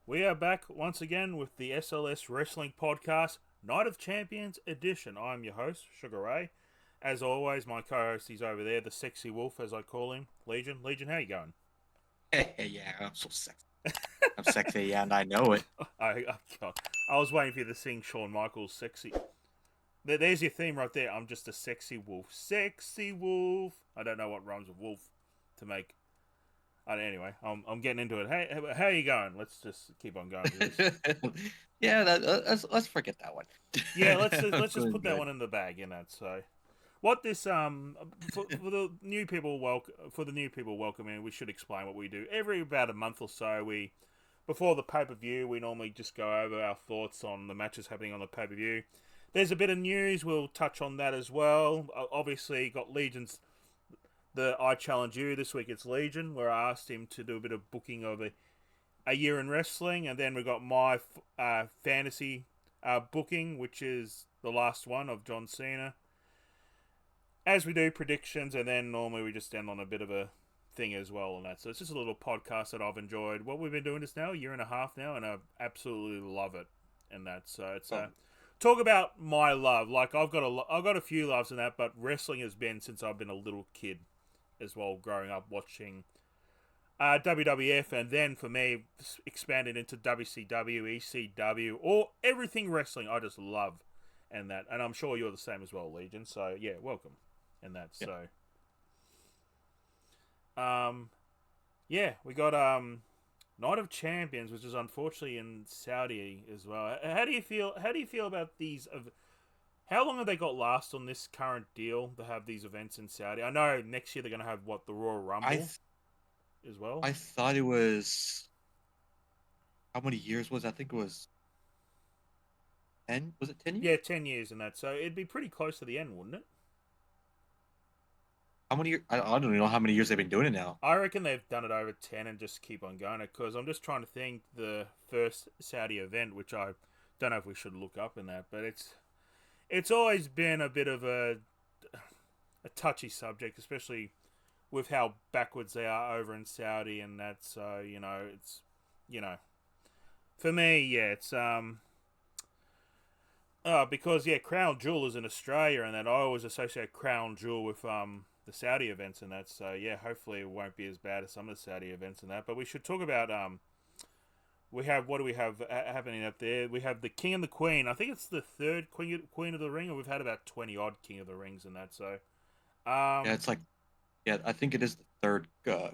We are back once again with the SLS Wrestling Podcast, Night of Champions Edition. I'm your host, Sugar Ray. As always, my co-host is over there, the sexy wolf, as I call him, Legion. Legion, how you going? Hey, yeah, I'm so sexy. I'm sexy, yeah, and I know it. God. I was waiting for you to sing Shawn Michaels' "Sexy." There's your theme right there. I'm just a sexy wolf. Sexy wolf. I don't know what rhymes with wolf to make. Anyway, I'm getting into it. Hey, how are you going? Let's just keep on going with this. Yeah, let's forget that one. Yeah, I'm let's just doing put that good. one in the bag. So what this for the new people welcoming, we should explain what we do. Every about a month or so, we before the pay per view, we normally just go over our thoughts on the matches happening on the pay per view. There's a bit of news. We'll touch on that as well. Obviously, got Legion's the I Challenge You this week. It's Legion, where I asked him to do a bit of booking of a year in wrestling, and then we got my fantasy booking, which is the last one of John Cena. As we do predictions, and then normally we just end on a bit of a thing as well, and that. So it's just a little podcast that I've enjoyed. What we've been doing this now, a year and a half now, and I absolutely love it. And that. So it's talk about my love. Like I've got a few loves in that, but wrestling has been since I've been a little kid, as well, growing up watching WWF, and then for me expanded into WCW, ECW, or everything wrestling. I just love and that, and I'm sure you're the same as well, Legion. So yeah, welcome and that. Yeah. So, yeah, we got Night of Champions, which is unfortunately in Saudi as well. How do you feel? How do you feel about these? How long have they got last on this current deal to have these events in Saudi? I know next year they're going to have the Royal Rumble I th- as well. I thought it was how many years was it? I think it was 10. Was it 10 years? Yeah, 10 years and that. So it'd be pretty close to the end, wouldn't it? How many years? I don't even know how many years they've been doing it now. I reckon they've done it over 10 and just keep on going it, because I'm just trying to think the first Saudi event, which I don't know if we should look up in that, but it's always been a bit of a touchy subject, especially with how backwards they are over in Saudi and that. So it's for me, yeah, it's because yeah, Crown Jewel is in Australia, and that I always associate Crown Jewel with the Saudi events and that. So yeah, hopefully it won't be as bad as some of the Saudi events and that. But we should talk about we have, what do we have happening up there? We have the King and the Queen. I think it's the third Queen of the Ring, or we've had about 20 odd King of the Rings and that. So Yeah, it's like I think it is the third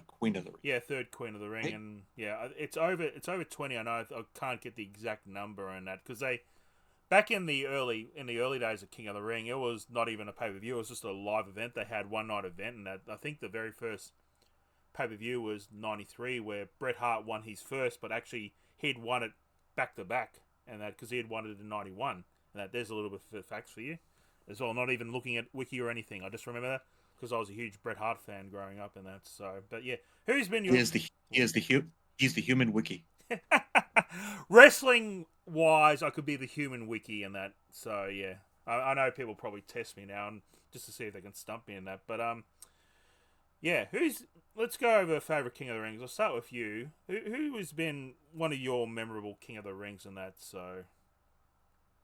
Queen of the Ring. yeah, third Queen of the Ring, Right? and yeah, it's over 20. I know I can't get the exact number on that, because they back in the early days of King of the Ring, it was not even a pay per view. It was just a live event. They had one night event, and that I think the very first pay per view was '93, where Bret Hart won his first, but actually he'd won it back to back, and that because he had won it in '91. And that there's a little bit of facts for you as well. Not even looking at wiki or anything. I just remember that because I was a huge Bret Hart fan growing up, and that. So, but yeah, who's been your He's the human wiki. wrestling wise? I could be the human wiki in that. So yeah, I know people probably test me now and just to see if they can stump me in that. But yeah, let's go over favorite King of the Rings. I'll start with you. Who has been one of your memorable King of the Rings in that? So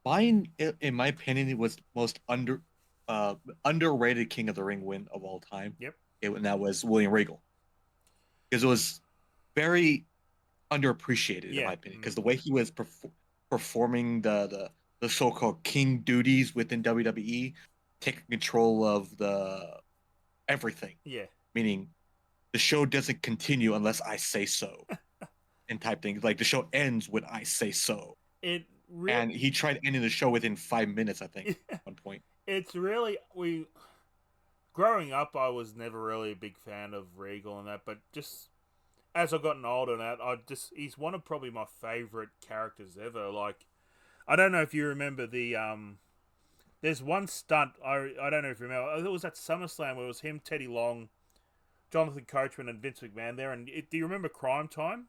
Mine, in my opinion, it was most underrated King of the Ring win of all time. yep, And that was William Regal, because it was very underappreciated in yeah, my opinion. Because the way he was performing the so-called king duties within WWE, taking control of the everything, yeah. meaning the show doesn't continue unless I say so, and type things like the show ends when I say so. It real. And he tried ending the show within 5 minutes, I think, at one point. It's really we. Growing up, I was never really a big fan of Regal and that, but just as I've gotten older and that, he's one of probably my favorite characters ever. Like, I don't know if you remember there's one stunt I don't know if you remember. It was at SummerSlam where it was him, Teddy Long, Jonathan Coachman, and Vince McMahon there. And do you remember Crime Time?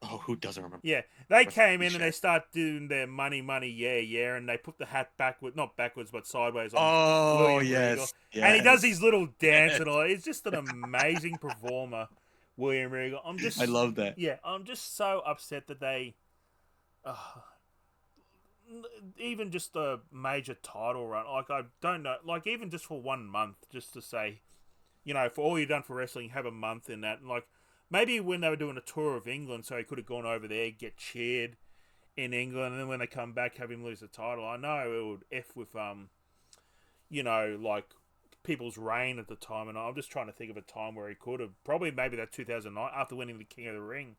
Oh, who doesn't remember? Yeah, they Rest in came peace, in and Shaq. they start doing their money, money, yeah, yeah, and they put the hat not backwards, but sideways on Oh William Regal, yes, and he does yes. his little dance and all. He's just an amazing performer William Regal. I love that. Yeah, I'm just so upset that they, uh, even just a major title run. Like I don't know, like even just for 1 month, just to say, for all you've done for wrestling, have a month in that. And like maybe when they were doing a tour of England, so he could have gone over there, get cheered in England, and then when they come back, have him lose the title. I know it would f with like people's reign at the time, and I'm just trying to think of a time where he could have probably maybe that 2009 after winning the King of the Ring,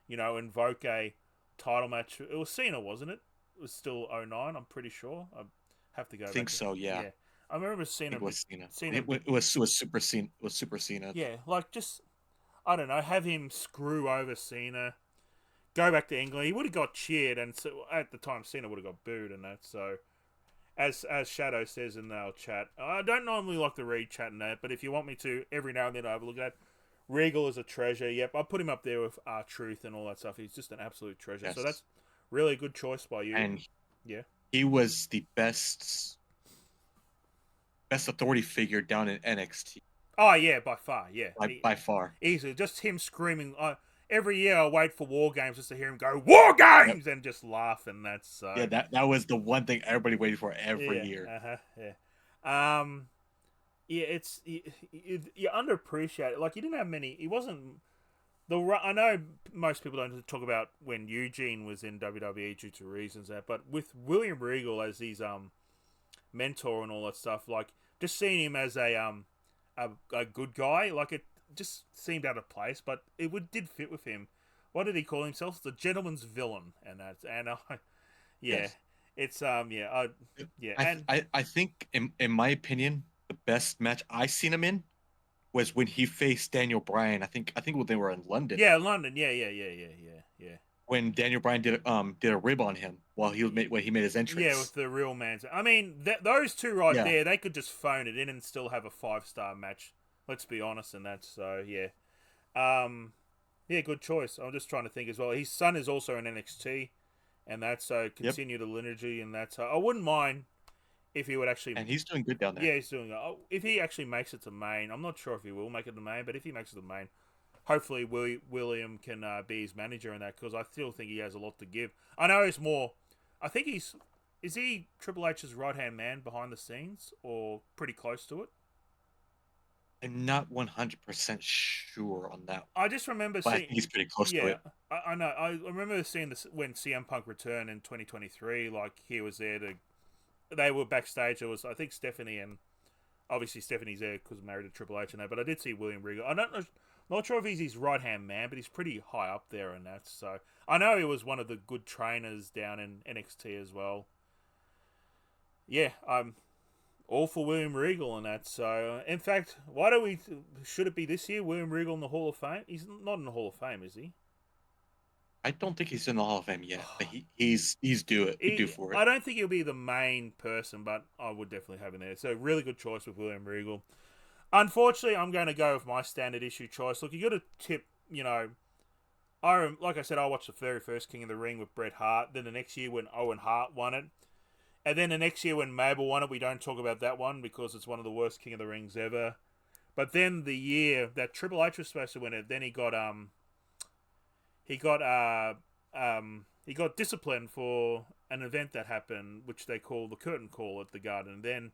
invoke a title match. It was Cena, wasn't it? It was still '09. I'm pretty sure. I have to go. I think so. Yeah. Yeah, I remember Cena. It was Cena. Cena. It was Super Cena. It was Super Cena. Yeah, like just I don't know. Have him screw over Cena. Go back to England. He would have got cheered, and so at the time Cena would have got booed and that. So, as Shadow says in our chat, I don't normally like to read chat and that, but if you want me to, every now and then I have a look at. Regal is a treasure. Yep, I put him up there with R-Truth and all that stuff. He's just an absolute treasure. Yes. So that's really a good choice by you. And yeah, he was the best authority figure down in NXT. Oh yeah, by far. Yeah, by far. Easily, just him screaming. Every year I wait for War Games just to hear him go War Games and just laugh, and that's yeah. That was the one thing everybody waited for every year. Yeah. Yeah, it's you underappreciate it. Like he didn't have many. He wasn't I know most people don't talk about when Eugene was in WWE due to reasons that, but with William Regal as his mentor and all that stuff, like just seeing him as a good guy, like it just seemed out of place, but did fit with him. What did he call himself? The gentleman's villain, and that's Yes. It's I think in my opinion, the best match I seen him in was when he faced Daniel Bryan. I think when they were in London. Yeah, London. Yeah. When Daniel Bryan did a rib on him when he made his entrance. Yeah, with the real man's. I mean, those two there, they could just phone it in and still have a 5-star match. Let's be honest, and that's so yeah. Yeah, good choice. I'm just trying to think as well. His son is also in NXT, and that's so continue the liturgy, and that's I wouldn't mind if he would actually. And he's doing good down there. Yeah, he's doing. If he actually makes it to main, I'm not sure if he will make it to main, but if he makes it to main, hopefully William can be his manager in that, because I still think he has a lot to give. I know he's more. I think is he Triple H's right hand man behind the scenes, or pretty close to it? I'm not 100% sure on that. I just remember seeing. I think he's pretty close to it. I know. I remember seeing this when CM Punk returned in 2023. Like he was there to. They were backstage. It was, I think, Stephanie, and obviously Stephanie's there because married to Triple H and that. But I did see William Regal. I don't know. Not sure if he's his right hand man, but he's pretty high up there in that. So I know he was one of the good trainers down in NXT as well. Yeah, I'm all for William Regal and that. So in fact, should it be this year? William Regal in the Hall of Fame? He's not in the Hall of Fame, is he? I don't think he's in the Hall of Fame yet, but he's due for it. I don't think he'll be the main person, but I would definitely have him there. So really good choice with William Regal. Unfortunately, I'm going to go with my standard issue choice. Look, you got to tip, like I said, I watched the very first King of the Ring with Bret Hart. Then the next year when Owen Hart won it. And then the next year when Mabel won it, we don't talk about that one because it's one of the worst King of the Rings ever. But then the year that Triple H was supposed to win it, then he got disciplined for an event that happened, which they call the curtain call at the Garden. And then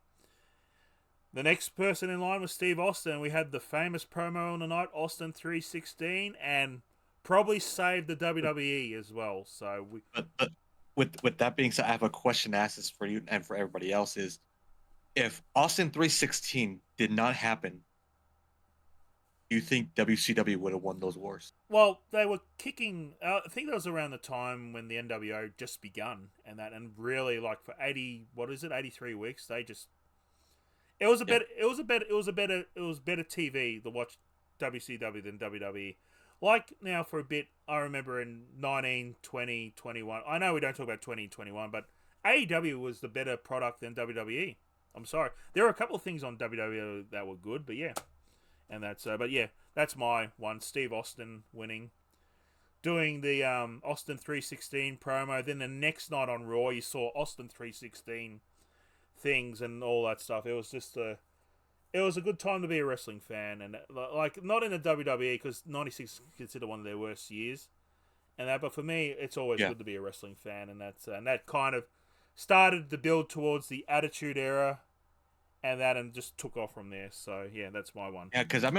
the next person in line was Steve Austin. We had the famous promo on the night, Austin 316, and probably saved the WWE as well. So with that being said, I have a question to ask this for you and for everybody else: is if Austin 316 did not happen, do you think WCW would have won those wars? Well, they were kicking. I think that was around the time when the NWO just begun, and really like for 83 weeks, they just. It was better TV to watch WCW than WWE. Like now for a bit, I remember in 19, 20, 21. I know we don't talk about 20 and 21, but AEW was the better product than WWE. I'm sorry. There are a couple of things on WWE that were good, but yeah. And that's my one. Steve Austin winning. Doing the Austin 316 promo. Then the next night on Raw, you saw Austin 316 things and all that stuff. It was just it was a good time to be a wrestling fan, and like not in the WWE because '96 is considered one of their worst years, and that. But for me, it's always Yeah, good to be a wrestling fan, and that kind of started to build towards the Attitude Era, and just took off from there. So yeah, that's my one. yeah, because I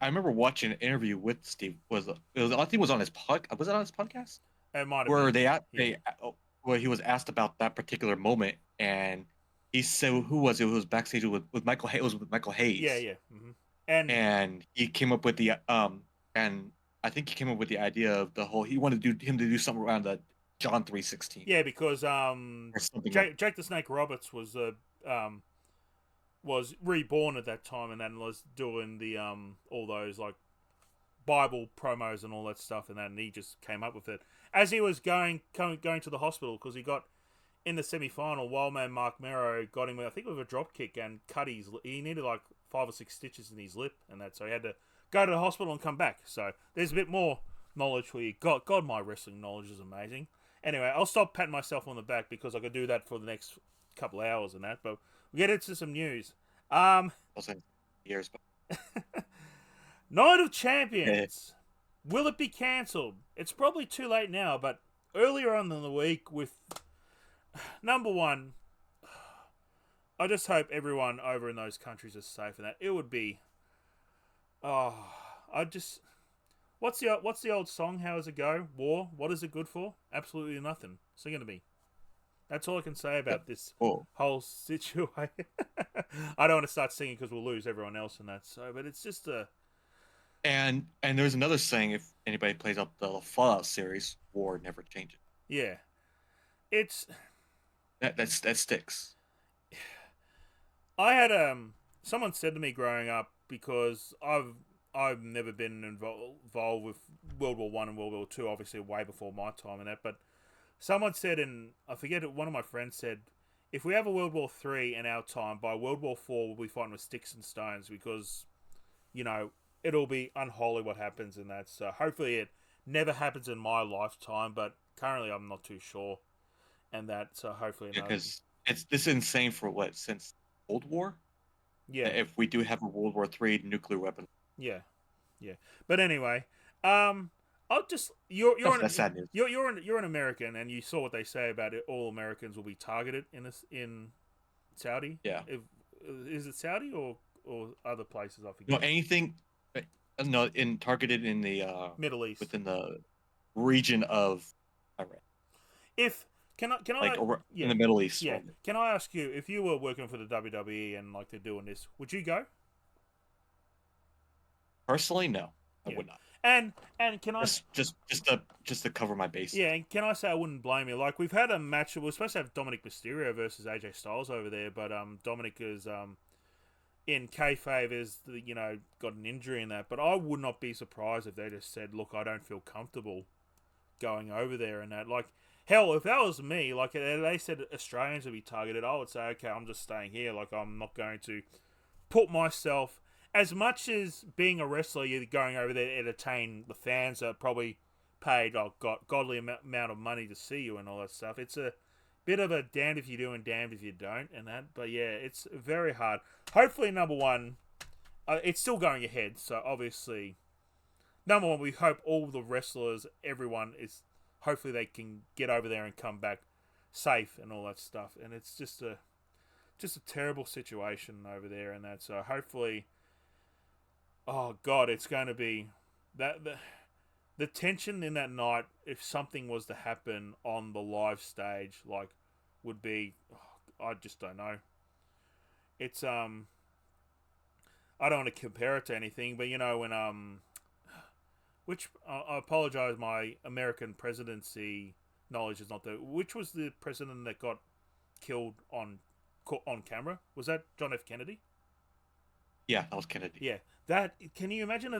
remember watching an interview with Steve. I think it was on his was it on his podcast It might have where been, yeah, where he was asked about that particular moment, and he said who was it? It was backstage with Michael. It was with Michael yeah, Hayes, yeah, and and he came up with the and I think he came up with the idea of the whole. He wanted him to do something around the John 3:16 yeah, because or something like. Jake the Snake Roberts um was reborn at that time, and then was doing the all those like Bible promos and all that stuff, and he just came up with it as he was going to the hospital because he got in the semi-final. Wildman Mark Mero got him, I think, with a drop kick and cut his. He needed like 5 or 6 stitches in his lip, and that, so he had to go to the hospital and come back. So there's a bit more knowledge for you. God, my wrestling knowledge is amazing. Anyway, I'll stop patting myself on the back because I could do that for the next couple of hours and that. But we'll get into some news. Um, Also years, but Night of yeah. Champions. Will it be cancelled? It's probably too late now, but earlier on in the week with number one, I just hope everyone over in those countries is safe and that. It would be oh I just what's the old song? How does it go? War, what is it good for? Absolutely nothing. Sing it to me. That's all I can say Yep. about this Oh, whole situation. I don't want to start singing because we'll lose everyone else in that. So, but it's just a and there's another saying: if anybody plays up the Fallout series, war never changes. yeah. It's That sticks. I had someone said to me growing up because I've never been involved with World War I and World War II, obviously way before my time and that. But someone said, and I forget it, one of my friends said, if we have a World War III in our time, by World War IV we'll be fighting with sticks and stones because you know it'll be unholy what happens in that. So hopefully it never happens in my lifetime, but currently I'm not too sure, and that so hopefully Yeah, no, because it's this is insane for what since Cold War. yeah, If we do have a World War III nuclear weapon, yeah. Yeah, but anyway, I'll just you're that's sad news. you're an American, and you saw what they say about it. All Americans will be targeted in this in Saudi. Yeah. If is it Saudi or other places? I No, forget. anything, no, in targeted in the Middle East. within the region of Iran, If can like I in yeah the Middle East. yeah Or, can I ask you if you were working for the WWE and like they're doing this, would you go? personally, no, I Yeah, would not. and can I Just to cover my bases. yeah, and can I say I wouldn't blame you? Like we've had a match. We were supposed to have Dominic Mysterio versus AJ Styles over there, but Dominic is in kayfabe is got an injury in that. But I would not be surprised if they just said, "Look, I don't feel comfortable going over there," and that. Like hell, if that was me, like they said Australians would be targeted, I would say, "Okay, I'm just staying here. Like I'm not going to put myself." As much as being a wrestler, you're going over there to entertain the fans that probably paid godly amount of money to see you and all that stuff. It's a bit of a damned if you do and damned if you don't, and that. But yeah, it's very hard. Hopefully, number one, it's still going ahead. So obviously, number one, we hope all the wrestlers, everyone is. Hopefully, they can get over there and come back safe and all that stuff. And it's just a terrible situation over there and that. So hopefully, oh god, it's going to be that the tension in that night if something was to happen on the live stage like would be I just don't know. It's I don't want to compare it to anything, but when which I apologize, my American presidency knowledge is not there. Which was the president that got killed on camera? Was that John F. Kennedy? Yeah, that was Kennedy. Yeah, that can you imagine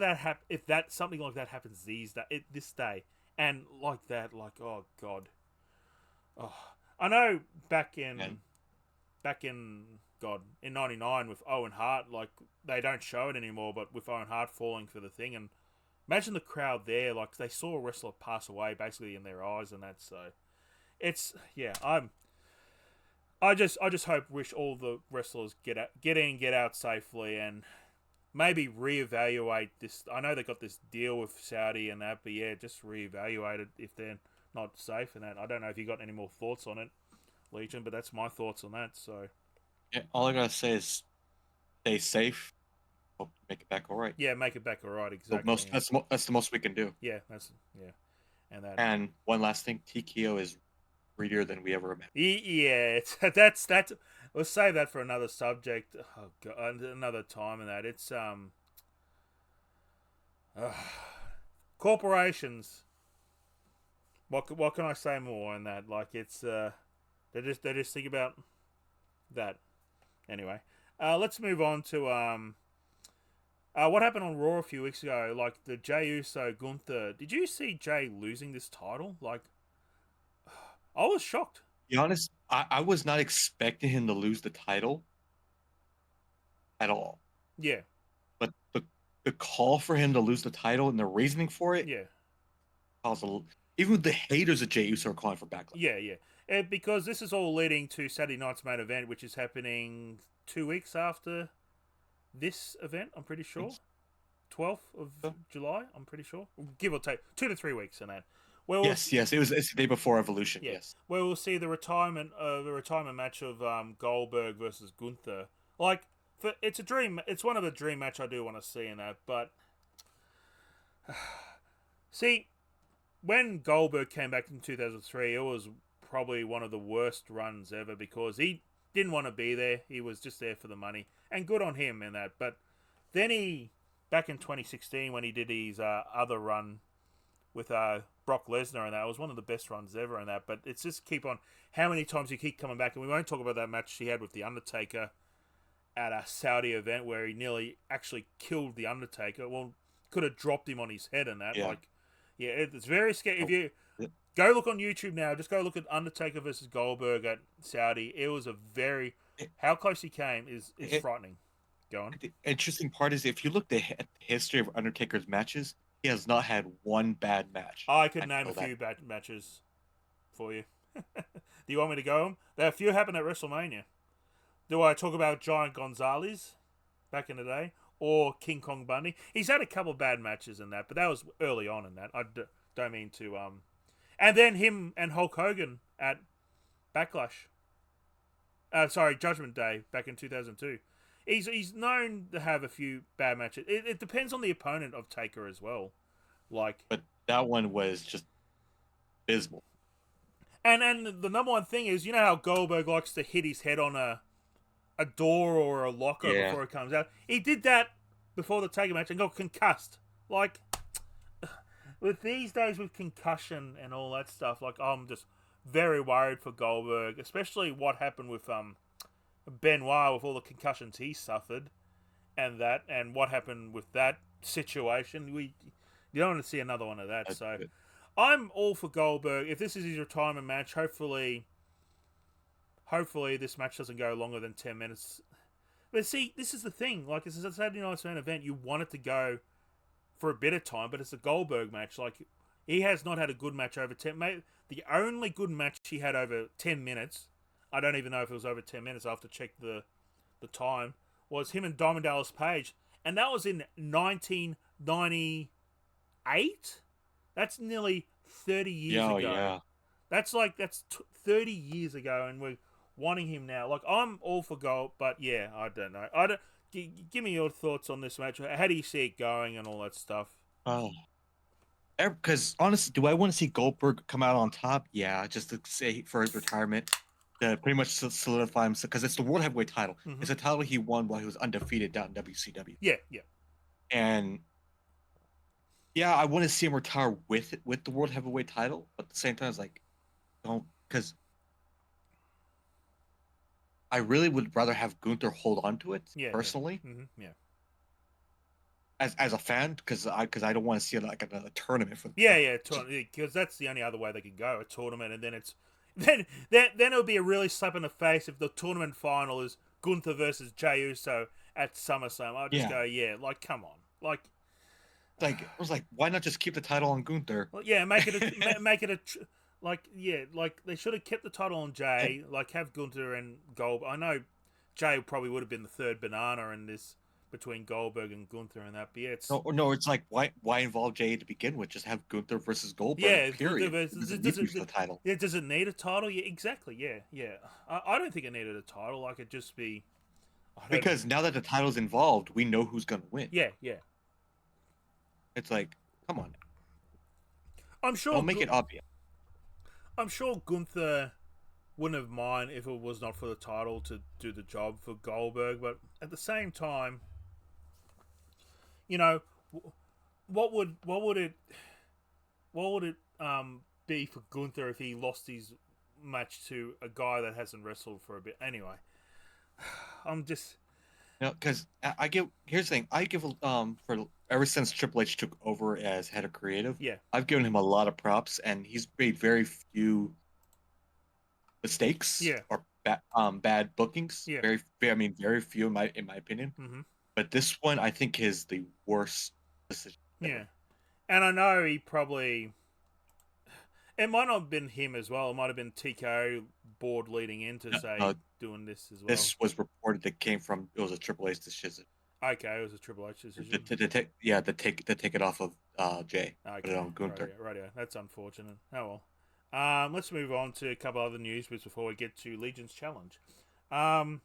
if that something like that happens this day and like that, like oh god, oh I know And back in God in '99 with Owen Hart, like they don't show it anymore, but with Owen Hart falling for the thing, and imagine the crowd there, like they saw a wrestler pass away basically in their eyes, and that so it's yeah I just wish all the wrestlers get in, get out safely, and maybe reevaluate this. I know they got this deal with Saudi and that, but yeah, just reevaluate it if they're not safe and that. I don't know if you got any more thoughts on it, Legion, but that's my thoughts on that. So Yeah, all I gotta say is stay safe. Hope to make it back all right. yeah, make it back all right. So Exactly. Yeah. that's the most we can do. Yeah, that's yeah, and that. And one last thing, TKO is greedier than we ever imagined. Yeah, that's. Let's save that for another subject. Oh God, another time. And that it's corporations. What can I say more on that? Like it's they just think about that. Anyway, let's move on to what happened on Raw a few weeks ago. Like the Jey Uso Gunther. Did you see Jey losing this title? Like I was shocked. To be honest, I was not expecting him to lose the title at all. Yeah. But the call for him to lose the title and the reasoning for it, Yeah. Even the haters of Jey Uso are calling for backlash. Yeah. Because this is all leading to Saturday night's main event, which is happening 2 weeks after this event, I'm pretty sure. 12th of July, I'm pretty sure. Give or take 2 to 3 weeks in that. Well, yes, it's the day before Evolution. Yeah. Yes. Where we'll see the retirement match of Goldberg versus Gunther. Like, it's a dream. It's one of the dream match I do want to see in that. But see, when Goldberg came back in 2003, it was probably one of the worst runs ever because he didn't want to be there. He was just there for the money, and good on him in that. But then back in 2016, when he did his other run with Brock Lesnar, and that was one of the best runs ever in that. But it's just keep on how many times you keep coming back, and we won't talk about that match he had with the Undertaker at a Saudi event where he nearly actually killed the Undertaker. Well, could have dropped him on his head and that. Yeah. Like, yeah, it's very scary. If you go look on YouTube now, just go look at Undertaker versus Goldberg at Saudi. It was a very how close he came is frightening. Go on. The interesting part is if you look at the history of Undertaker's matches, he has not had one bad match. I could name a few bad matches for you. Do you want me to go? There are a few happened at WrestleMania. Do I talk about Giant Gonzalez back in the day? Or King Kong Bundy? He's had a couple of bad matches in that, but that was early on in that. I don't mean to... And then him and Hulk Hogan at Backlash. Judgment Day back in 2002. He's known to have a few bad matches. It depends on the opponent of Taker as well. But that one was just abysmal. And the number one thing is, you know how Goldberg likes to hit his head on a door or a locker before it comes out? He did that before the Taker match and got concussed. Like, with these days with concussion and all that stuff, like, I'm just very worried for Goldberg, especially what happened with Benoit with all the concussions he suffered and what happened with that situation. You don't want to see another one of that. That's so good. I'm all for Goldberg. If this is his retirement match, hopefully this match doesn't go longer than 10 minutes. But see, this is the thing. Like, it's a Saturday Night's Main event. You want it to go for a bit of time, but it's a Goldberg match. Like, he has not had a good match over 10 minutes. The only good match he had over 10 minutes, I don't even know if it was over 10 minutes, I have to check the time, was him and Diamond Dallas Page. And that was in 1998? That's nearly 30 years ago. Yeah. That's 30 years ago, and we're wanting him now. Like, I'm all for Gold, but yeah, I don't know. Give me your thoughts on this match. How do you see it going and all that stuff? Oh, because honestly, do I want to see Goldberg come out on top? Yeah, just to say for his retirement, to pretty much solidify himself, because it's the World Heavyweight title. Mm-hmm. It's a title he won while he was undefeated down in WCW. Yeah. And yeah, I want to see him retire with the World Heavyweight title, but at the same time, it's like, don't, because I really would rather have Gunther hold on to it personally. Yeah. Mm-hmm. Yeah. As a fan, because I don't want to see like another tournament for. Yeah, because that's the only other way they could go, a tournament, and then then it would be a really slap in the face if the tournament final is Gunther versus Jey Uso at SummerSlam. I'd just go, like, come on, like, I was like, why not just keep the title on Gunther? Well, yeah, make it like they should have kept the title on And, Jay. Like have Gunther and Goldberg. I know Jay probably would have been the third banana in this between Goldberg and Gunther and that. But yeah, no, it's like why involve Jay to begin with? Just have Gunther versus Goldberg. yeah, Gunther Period. It versus doesn't need does to be it? for the title. Yeah, does it need a title? Yeah, exactly. Yeah, yeah. I don't think it needed a title. Like it just be. I don't. Because now that the title's involved, we know who's gonna win. Yeah, yeah. It's like, come on, I'm sure. don't make it obvious. I'm sure Gunther wouldn't have mind if it was not for the title to do the job for Goldberg. But at the same time, you know, what would it be for Gunther if he lost his match to a guy that hasn't wrestled for a bit? Anyway, I'm just Because I give here's the thing. I give for ever since Triple H took over as head of creative, yeah, I've given him a lot of props, and he's made very few mistakes yeah, or bad bookings. yeah. I mean, very few in my opinion. Mm-hmm. But this one, I think, is the worst decision Yeah, ever. and I know he probably. It might not have been him as well. It might have been TKO board leading in to say Uh, doing this as well. this was reported that came from it was a Triple H decision. Okay, it was a Triple H decision. To take it off of Jay, put it Okay, on Gunther. right. That's unfortunate. Oh well. Let's move on to a couple other news bits before we get to Legion's challenge. Um,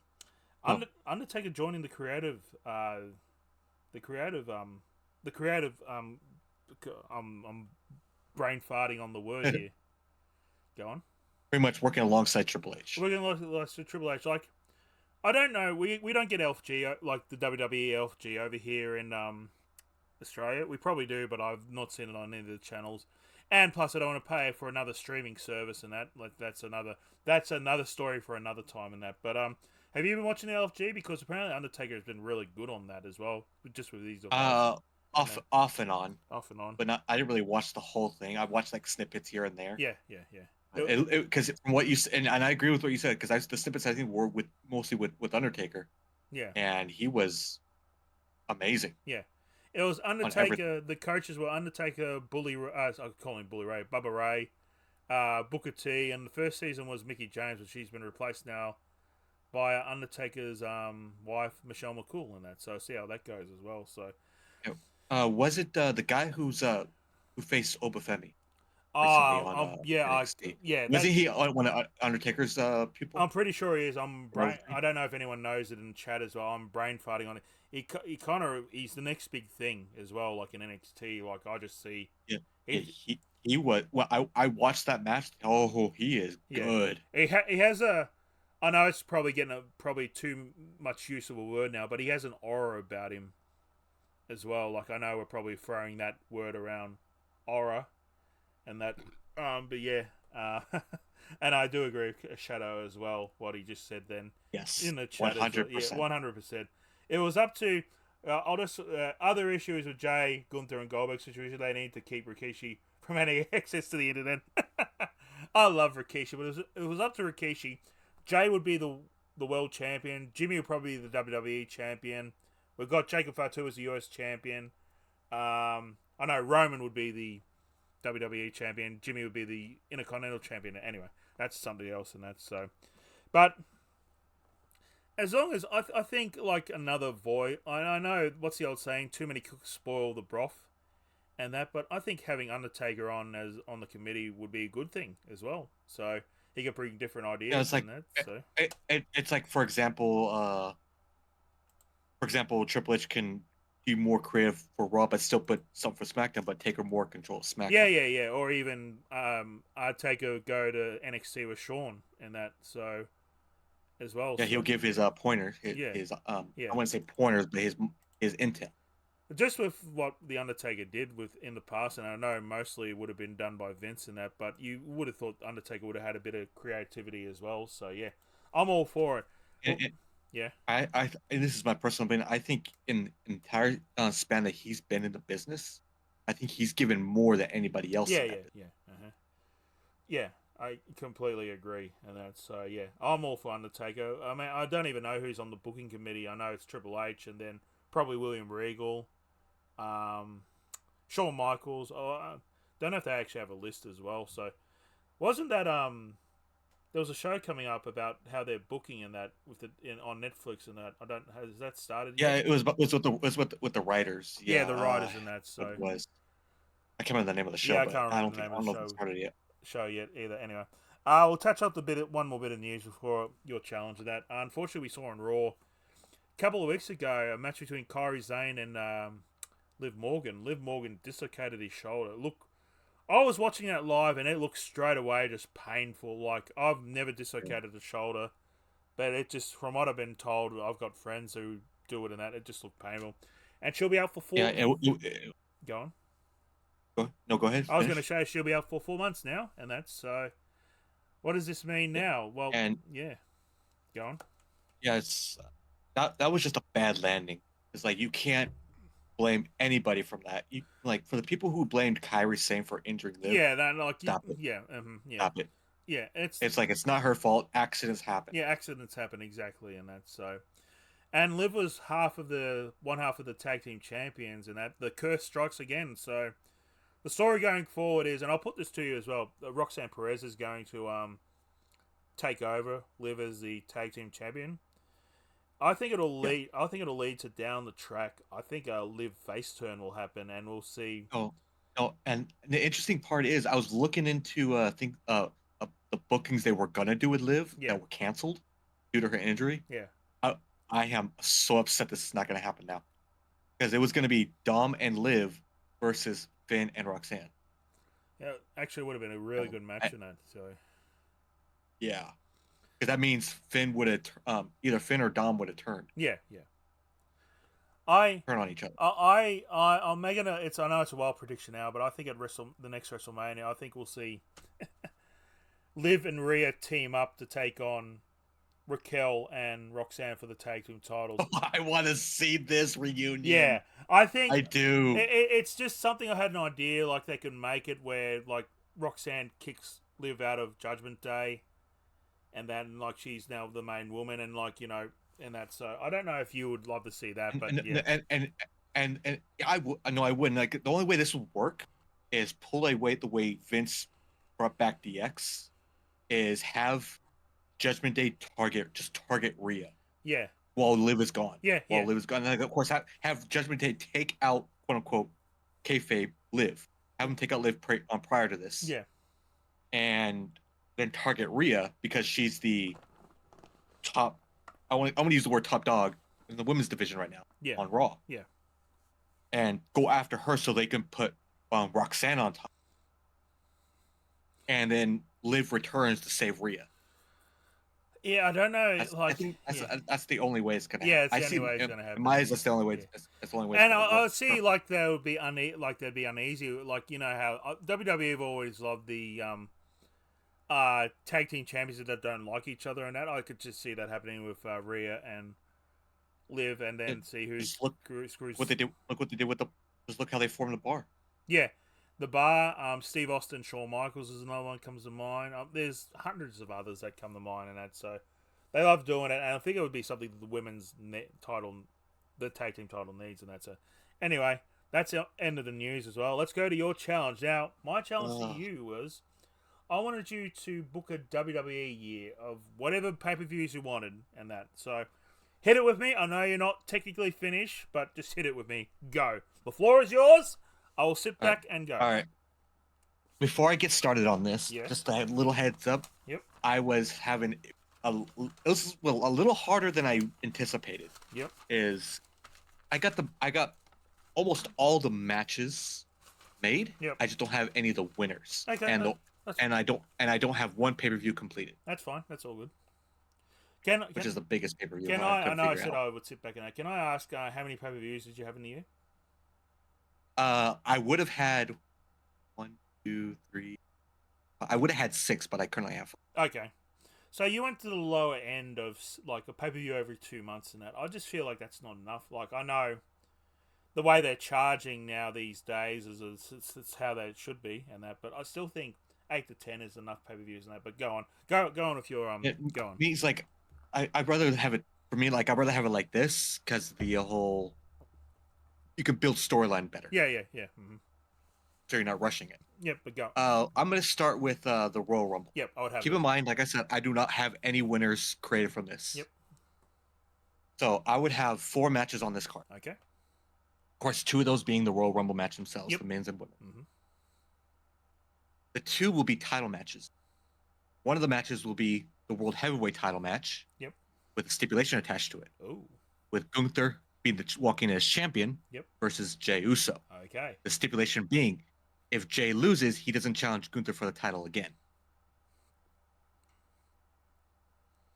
Oh, Undertaker joining the creative, the creative. I'm brain farting on the word pretty here. Go on. much working alongside Triple H. We're gonna look to Triple H. Like, I don't know. We don't get LFG like the WWE LFG over here in Australia. We probably do, but I've not seen it on any of the channels. And plus, I don't want to pay for another streaming service and that. Like, that's another story for another time and that. But have you been watching the LFG? Because apparently Undertaker has been really good on that as well, just with these devices Uh, and that off and on, off and on. but not. I didn't really watch the whole thing. I watched like snippets here and there. Yeah, yeah, yeah. Because from what you and I agree with what you said because the snippets I think were mostly with Undertaker, Yeah, and he was amazing yeah. It was on everything. Undertaker. The coaches were Undertaker, I call him Bully Ray, Bubba Ray, Booker T, and the first season was Mickey James, but she's been replaced now by Undertaker's wife, Michelle McCool, in that. So see how that goes as well. So, Was it the guy who faced Obafemi recently oh, on yeah, NXT? yeah, Wasn't that he one of Undertaker's pupil? I'm pretty sure he is. Or- I don't know if anyone knows it in chat as well. I'm brain farting on it. He kind of he's the next big thing as well. Like in NXT, like I just see Yeah, yeah, he he was. Well, I watched that match. Oh, he is yeah good. he has a. I know it's probably getting probably too much use of a word now, but he has an aura about him as well. Like I know we're probably throwing that word around, aura, and that. But yeah. And I do agree with Shadow as well. What he just said then Yes, in the one chat as well. hundred Yeah, percent. 100%. It was up to. I'll just other issues with Jay Gunther and Goldberg situation. They need to keep Rikishi from any access to the internet. I love Rikishi, but it was up to Rikishi. Jay would be the world champion. Jimmy would probably be the WWE champion. We've got Jacob Fatu as the US champion. I know Roman would be the WWE champion. Jimmy would be the Intercontinental champion. Anyway, that's somebody else, and that's so. But as long as I think like another void. I know what's the old saying? Too many cooks spoil the broth, and that. But I think having Undertaker on the committee would be a good thing as well. So he could bring different Yeah, ideas it's like and that. So it's like for example, Triple H can be more creative for Raw, but still put something for SmackDown, but take more control of yeah, SmackDown. yeah, yeah. Or even Undertaker go to NXT with Shawn and that. So as well. Yeah, he'll So give his pointer, yeah, his yeah. I wouldn't say pointers, but his intel. Just with what the Undertaker did with in the past, and I know mostly it would have been done by Vince and that, but you would have thought Undertaker would have had a bit of creativity as well. So yeah, I'm all for it. Well, And yeah, and this is my personal opinion. I think in entire span that he's been in the business, I think he's given more than anybody else yeah, in yeah, that business. yeah, yeah. I completely agree, and that's so yeah, I'm all for Undertaker. I mean, I don't even know who's on the booking committee. I know it's Triple H, and then probably William Regal, um, Shawn Michaels. Oh, I don't know if they actually have a list as well. So Wasn't that there was a show coming up about how they're booking and that on Netflix and that. I don't has that started Yeah, yet? with the writers. Yeah, Yeah, the writers and that. what So it was. I can't remember the name of the show, yeah, I but can't remember the name I of don't the know if it started yet. show yet either. Anyway, we'll touch up one more bit of news before your challenge of that. Unfortunately, we saw on Raw a couple of weeks ago a match between Kairi Sane and Liv Morgan. Liv Morgan dislocated his shoulder. Look, I was watching that live and it looked straight away just painful. Like I've never dislocated a shoulder, but it just from what I've been told, I've got friends who do it and that it just looked painful. And she'll be out for Yeah, 4. Go on. no, go ahead, I was going to finish. say she'll be out for 4 months now, and that's so. What does this mean Yeah, now? Well, and yeah, go on. yeah, it's that was just a bad landing. It's like you can't blame anybody from that. You like for the people who blamed Kyrie Sane for injuring Liv, Yeah, that like stop it, yeah, yeah, stop it. yeah. It's like it's not her fault. Accidents happen. Yeah, accidents happen exactly, and that's so. And Liv was one half of the tag team champions, and that the curse strikes again. So the story going forward is, and I'll put this to you as well. Roxanne Perez is going to take over Liv as the tag team champion. I think it'll Yeah. lead. I think it'll lead to down the track. I think a Liv face turn will happen, and we'll see. Oh, no. And the interesting part is, I was looking into the bookings they were gonna do with Liv Yeah, that were canceled due to her injury. yeah, I I am so upset this is not gonna happen now because it was gonna be Dom and Liv versus Finn and Roxanne. yeah. Actually, would have been a really So, good match in that. So yeah, because that means Finn would have either Finn or Dom would have turned yeah, yeah. I turn on each other. I'm making a. It's I know it's a wild prediction now, but I think at the next WrestleMania, I think we'll see Liv and Rhea team up to take on Raquel and Roxanne for the tag team titles. I want to see this reunion. Yeah, I think I do. it's just something I had an idea like they could make it where like Roxanne kicks Liv out of Judgment Day, and then like she's now the main woman, and like and that's so I don't know if you would love to see that, but yeah, And I would no, I wouldn't. Like the only way this would work is pull away the way Vince brought back DX is have Judgment Day target Rhea yeah, while Liv is gone. yeah, While yeah, Liv is gone, and like, of course have Judgment Day take out quote unquote kayfabe Liv. Have him take out Liv prior to this, yeah, and then target Rhea because she's the top. I want to use the word top dog in the women's division right now yeah, on Raw. yeah. And go after her so they can put Roxanne on top. And then Liv returns to save Rhea. Yeah, I don't know. I think that's the only way it's gonna yeah, happen. it's the only way it's gonna happen. In my eyes, that's the only way. Yeah. That's the only way. And I see like they would be they'd be uneasy. Like how WWE have always loved the tag team champions that don't like each other, and that I could just see that happening with Rhea and Liv, and then see who screws. What they did. Look what they did with the. Just look how they formed the bar. Yeah, the bar. Steve Austin, Shawn Michaels is another one comes to mind. There's hundreds of others that come to mind, and that so they love doing it, and I think it would be something that the women's title, the tag team title needs, and that's it. Anyway, that's the end of the news as well. Let's go to your challenge now. My challenge to you was I wanted you to book a WWE year of whatever pay-per-views you wanted and that. So hit it with me. I know you're not technically finished, but just hit it with me. Go. The floor is yours. I will sit back and go. All right. Before I get started on this, Yeah. just a little heads up. Yep. I was having a little harder than I anticipated. Yep. Is I got almost all the matches made. Yep. I just don't have any of the winners. Okay. And I don't have one pay-per-view completed. That's fine. That's all good. Which is the biggest pay-per-view. Can I know I said I would sit back and can I ask how many pay-per-views did you have in the year? I would have had 1, 2, 3. I would have had 6, but I currently have 4. Okay. So you went to the lower end of like a pay-per-view every 2 months and that. I just feel like that's not enough. Like I know the way they're charging now these days is it's how they should be and that, but I still think 8 to 10 is enough pay-per-views and that. But go on if you're go on. Means like I'd rather have it for me. Like I'd rather have it like this because the whole you can build storyline better. Yeah. Mm-hmm. So you're not rushing it. Yep, but go. I'm gonna start with the Royal Rumble. Yep, I would have. Keep in mind, like I said, I do not have any winners created from this. Yep. So I would have 4 matches on this card. Okay. Of course, 2 of those being the Royal Rumble match themselves, Yep. the men's and women. Mm-hmm. The 2 will be title matches. One of the matches will be the World Heavyweight title match. Yep. With a stipulation attached to it. Oh. With Gunther being walking as champion. Yep. Versus Jey Uso. Okay. The stipulation being, if Jey loses, he doesn't challenge Gunther for the title again.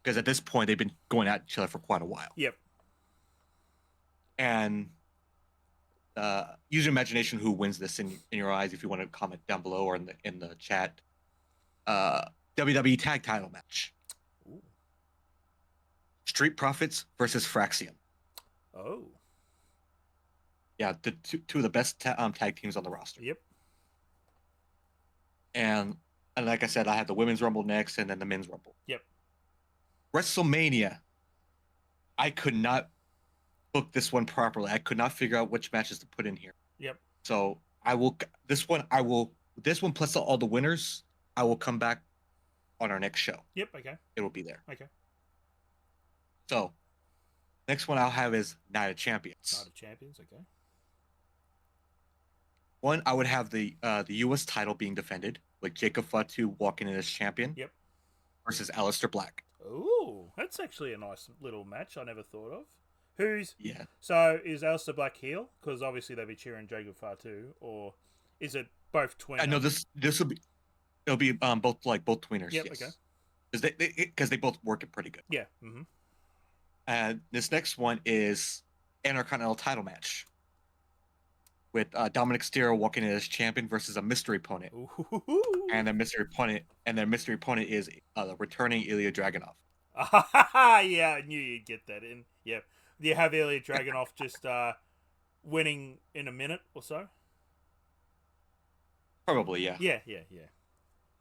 Because at this point, they've been going at each other for quite a while. Yep. And use your imagination who wins this in your eyes if you want to comment down below or in the chat. WWE Tag Title match. Ooh. Street Profits versus Fraxium. Oh. Yeah, the two of the best tag teams on the roster. Yep. And like I said, I had the Women's Rumble next and then the Men's Rumble. Yep. WrestleMania. I could not book this one properly. I could not figure out which matches to put in here. Yep. So this one plus all the winners, I will come back on our next show. Yep, okay. It will be there. Okay. So, next one I'll have is Night of Champions. Night of Champions, okay. One, I would have the U.S. title being defended, with Jacob Fatu walking in as champion. Yep. Versus Aleister Black. Ooh, that's actually a nice little match I never thought of. Yeah. So, is Aleister Black heel? Because obviously they'd be cheering Jacob Fatu, or is it both twins? I know this will be... It'll be both tweeners. Yep, yes. Okay. Because they both work it pretty good. Yeah. Mm-hmm. And this next one is Intercontinental title match with Dominic Mysterio walking in as champion versus a mystery opponent. Ooh. And their mystery opponent is the returning Ilya Dragunov. Yeah, I knew you'd get that in. Yeah. Do you have Ilya Dragunov just winning in a minute or so? Probably, yeah. Yeah.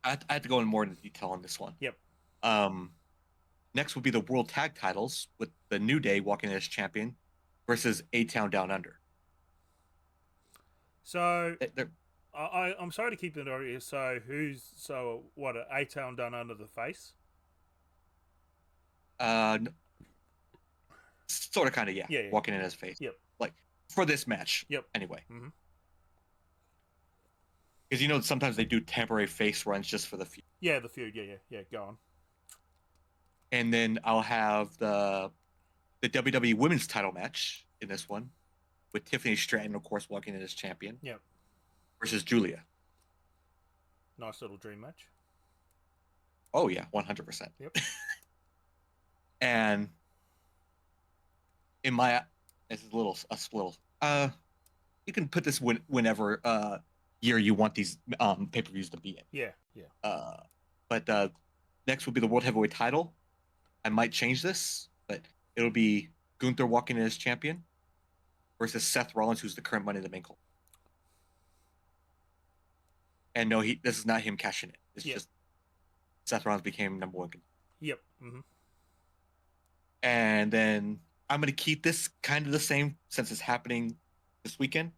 I had to go in more into detail on this one. Yep. Next would be the World Tag Titles with the New Day walking as champion versus A-Town Down Under. So I'm sorry to keep it over here. So what? A-Town Down Under the face? Sort of, kind of, yeah. Yeah. Walking in his face. Yep. Like for this match. Yep. Anyway. Mm-hmm. Because sometimes they do temporary face runs just for the feud. Yeah, the feud. Yeah. Go on. And then I'll have the WWE Women's Title match in this one, with Tiffany Stratton, of course, walking in as champion. Yep. Versus Julia. Nice little dream match. Oh yeah, 100%. Yep. And in my, it's a little. You can put this whenever year you want these pay-per-views to be in. Yeah. But next will be the World Heavyweight title. I might change this, but it'll be Gunther walking in as champion versus Seth Rollins, who's the current Money in the Bank holder. And no, this is not him cashing it. It's just Seth Rollins became number 1. Yep. Mm-hmm. And then I'm going to keep this kind of the same since it's happening this weekend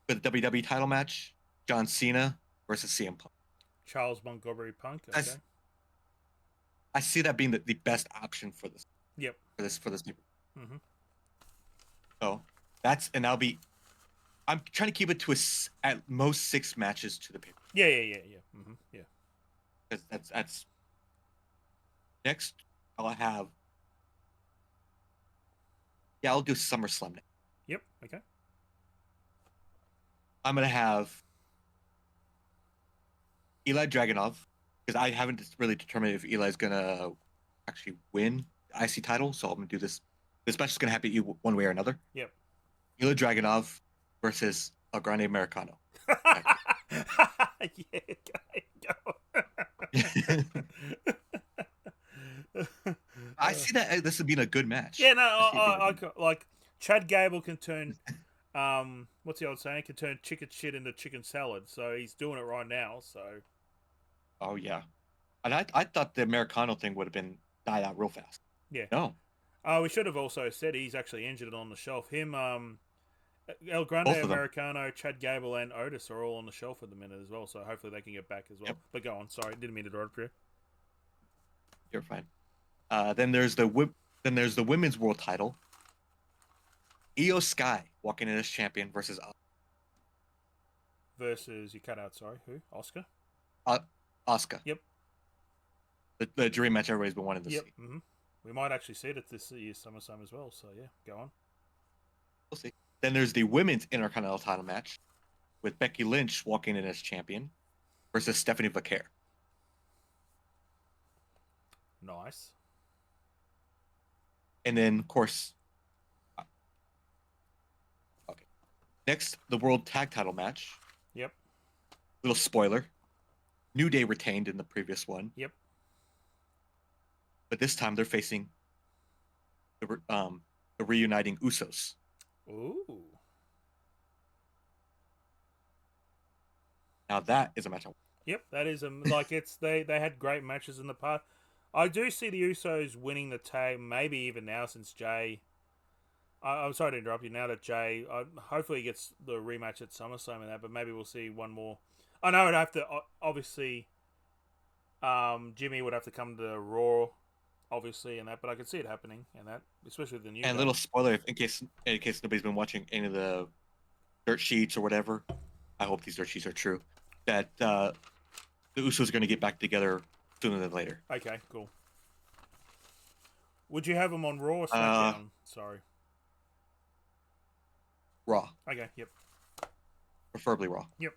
for the WWE title match. John Cena versus CM Punk. Charles Montgomery Punk. Okay. I see that being the best option for this. Yep. For this people. Mm-hmm. So I'm trying to keep it to at most 6 matches to the paper. Yeah. Mm-hmm. Yeah. Because that's next. I'll have. Yeah, I'll do SummerSlam next. Yep. Okay. I'm gonna have Eli Dragunov, because I haven't really determined if Eli's gonna actually win the IC title, so I'm gonna do this. This match is gonna happen one way or another. Yep. Eli Dragunov versus El Grande Americano. Yeah, go. I see that this would be a good match. Yeah, no, I like Chad Gable can turn. What's the old saying? Can turn chicken shit into chicken salad. So he's doing it right now. So. Oh yeah, and I thought the Americano thing would have died out real fast. Yeah. No. We should have also said he's actually injured on the shelf. Him, El Grande Both of them. Americano, Chad Gable, and Otis are all on the shelf at the minute as well. So hopefully they can get back as well. Yep, But go on. Sorry, didn't mean to interrupt you. you're fine. Then there's the women's world title. Io Sky walking in as champion versus Versus you cut out. Sorry, who? Oscar. Asuka. Yep. The dream match everybody's been wanting to Yep. see. Mm-hmm. We might actually see it at this year's SummerSlam as well. So yeah, go on. We'll see. Then there's the women's Intercontinental title match with Becky Lynch walking in as champion versus Stephanie Vaquer. Nice. And then, of course, okay. Next, the World Tag Title match. Yep. Little spoiler: New Day retained in the previous one. Yep. But this time they're facing the reuniting Usos. Ooh. Now that is a match. Yep, that is like it's they had great matches in the past. I do see the Usos winning the tag, maybe even now since Jay. I'm sorry to interrupt you. Now that Jay, hopefully he gets the rematch at SummerSlam and that, but maybe we'll see one more. I know it'd have to obviously. Jimmy would have to come to Raw, obviously, and that, but I could see it happening and that, especially with the new. And a little spoiler, in case nobody's been watching any of the dirt sheets or whatever. I hope these dirt sheets are true. That the Usos are going to get back together sooner than later. Okay, cool. Would you have them on Raw or SmackDown? Sorry. Raw. Okay, yep. Preferably Raw. Yep.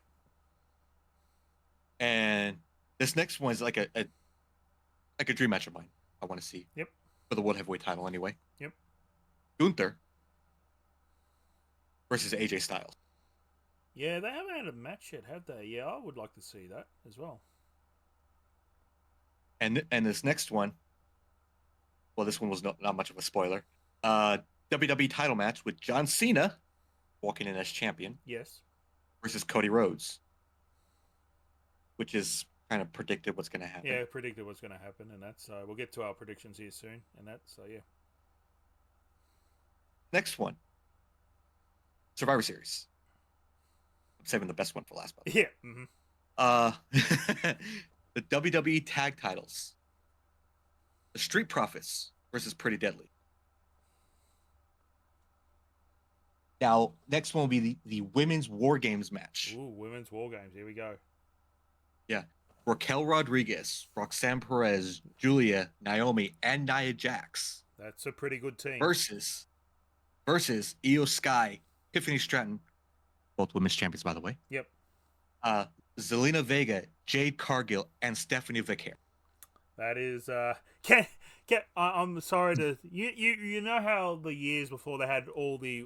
And this next one is like a dream match of mine. I want to see. Yep. For the World Heavyweight title, anyway. Yep. Gunther versus AJ Styles. Yeah, they haven't had a match yet, have they? Yeah, I would like to see that as well. And this next one, well, this one was not much of a spoiler. WWE title match with John Cena walking in as champion. Yes. Versus Cody Rhodes, which is kind of predicted what's going to happen. Yeah, predicted what's going to happen, and that's we'll get to our predictions here soon, and that. So yeah. Next one, Survivor Series. I'm saving the best one for last. Yeah. Mm-hmm. The WWE tag titles. The Street Profits versus Pretty Deadly. Now, next one will be the Women's War Games match. Ooh, Women's War Games. Here we go. Yeah. Raquel Rodriguez, Roxanne Perez, Julia, Naomi, and Nia Jax. That's a pretty good team. Versus Io Sky, Tiffany Stratton, both women's champions, by the way. Yep. Zelina Vega, Jade Cargill, and Stephanie Vaquer. That is I'm sorry to you know how the years before they had all the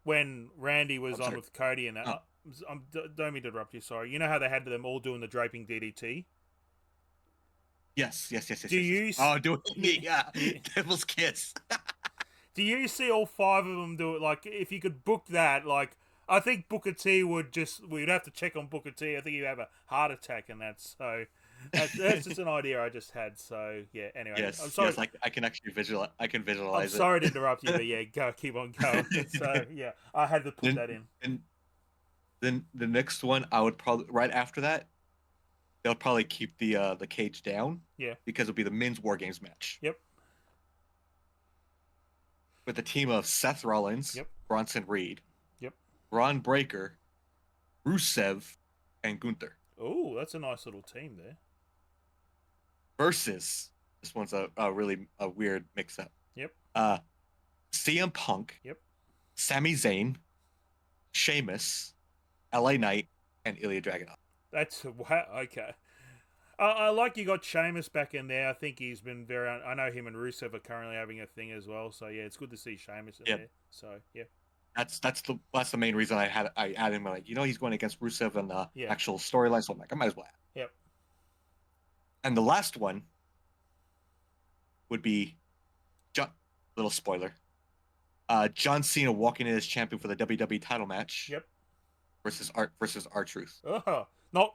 when Randy was on with Cody and that. Don't mean to interrupt you. Sorry. You know how they had them all doing the draping DDT. Yes. Do you? Oh, doing the Devil's Kiss. Do you see all five of them do it? Like, if you could book that, like, I think Booker T we'd have to check on Booker T. I think he'd have a heart attack and that. So that's just an idea I just had. So yeah. Anyway, yes, I'm sorry. Yes, I can actually visualize. I can visualize it. I'm sorry to interrupt you, but yeah, keep on going. So yeah, I had to put that in. And then the next one, I would probably right after that, they'll probably keep the cage down. Yeah. Because it'll be the men's War Games match. Yep. With the team of Seth Rollins, yep. Bronson Reed, yep. Braun Breaker, Rusev, and Gunther. Oh, that's a nice little team there. Versus, this one's a really weird mix-up. Yep. CM Punk. Yep. Sami Zayn, Sheamus, LA Knight, and Ilya Dragunov. That's wow. Okay. I like you got Sheamus back in there. I think he's been very. I know him and Rusev are currently having a thing as well. So yeah, it's good to see Sheamus in there. So yeah. That's the main reason I added him. Like, he's going against Rusev in the actual storyline, so I'm like, I might as well add. Yep. And the last one would be little spoiler. John Cena walking in as champion for the WWE title match. Yep. Versus R-Truth. Oh, not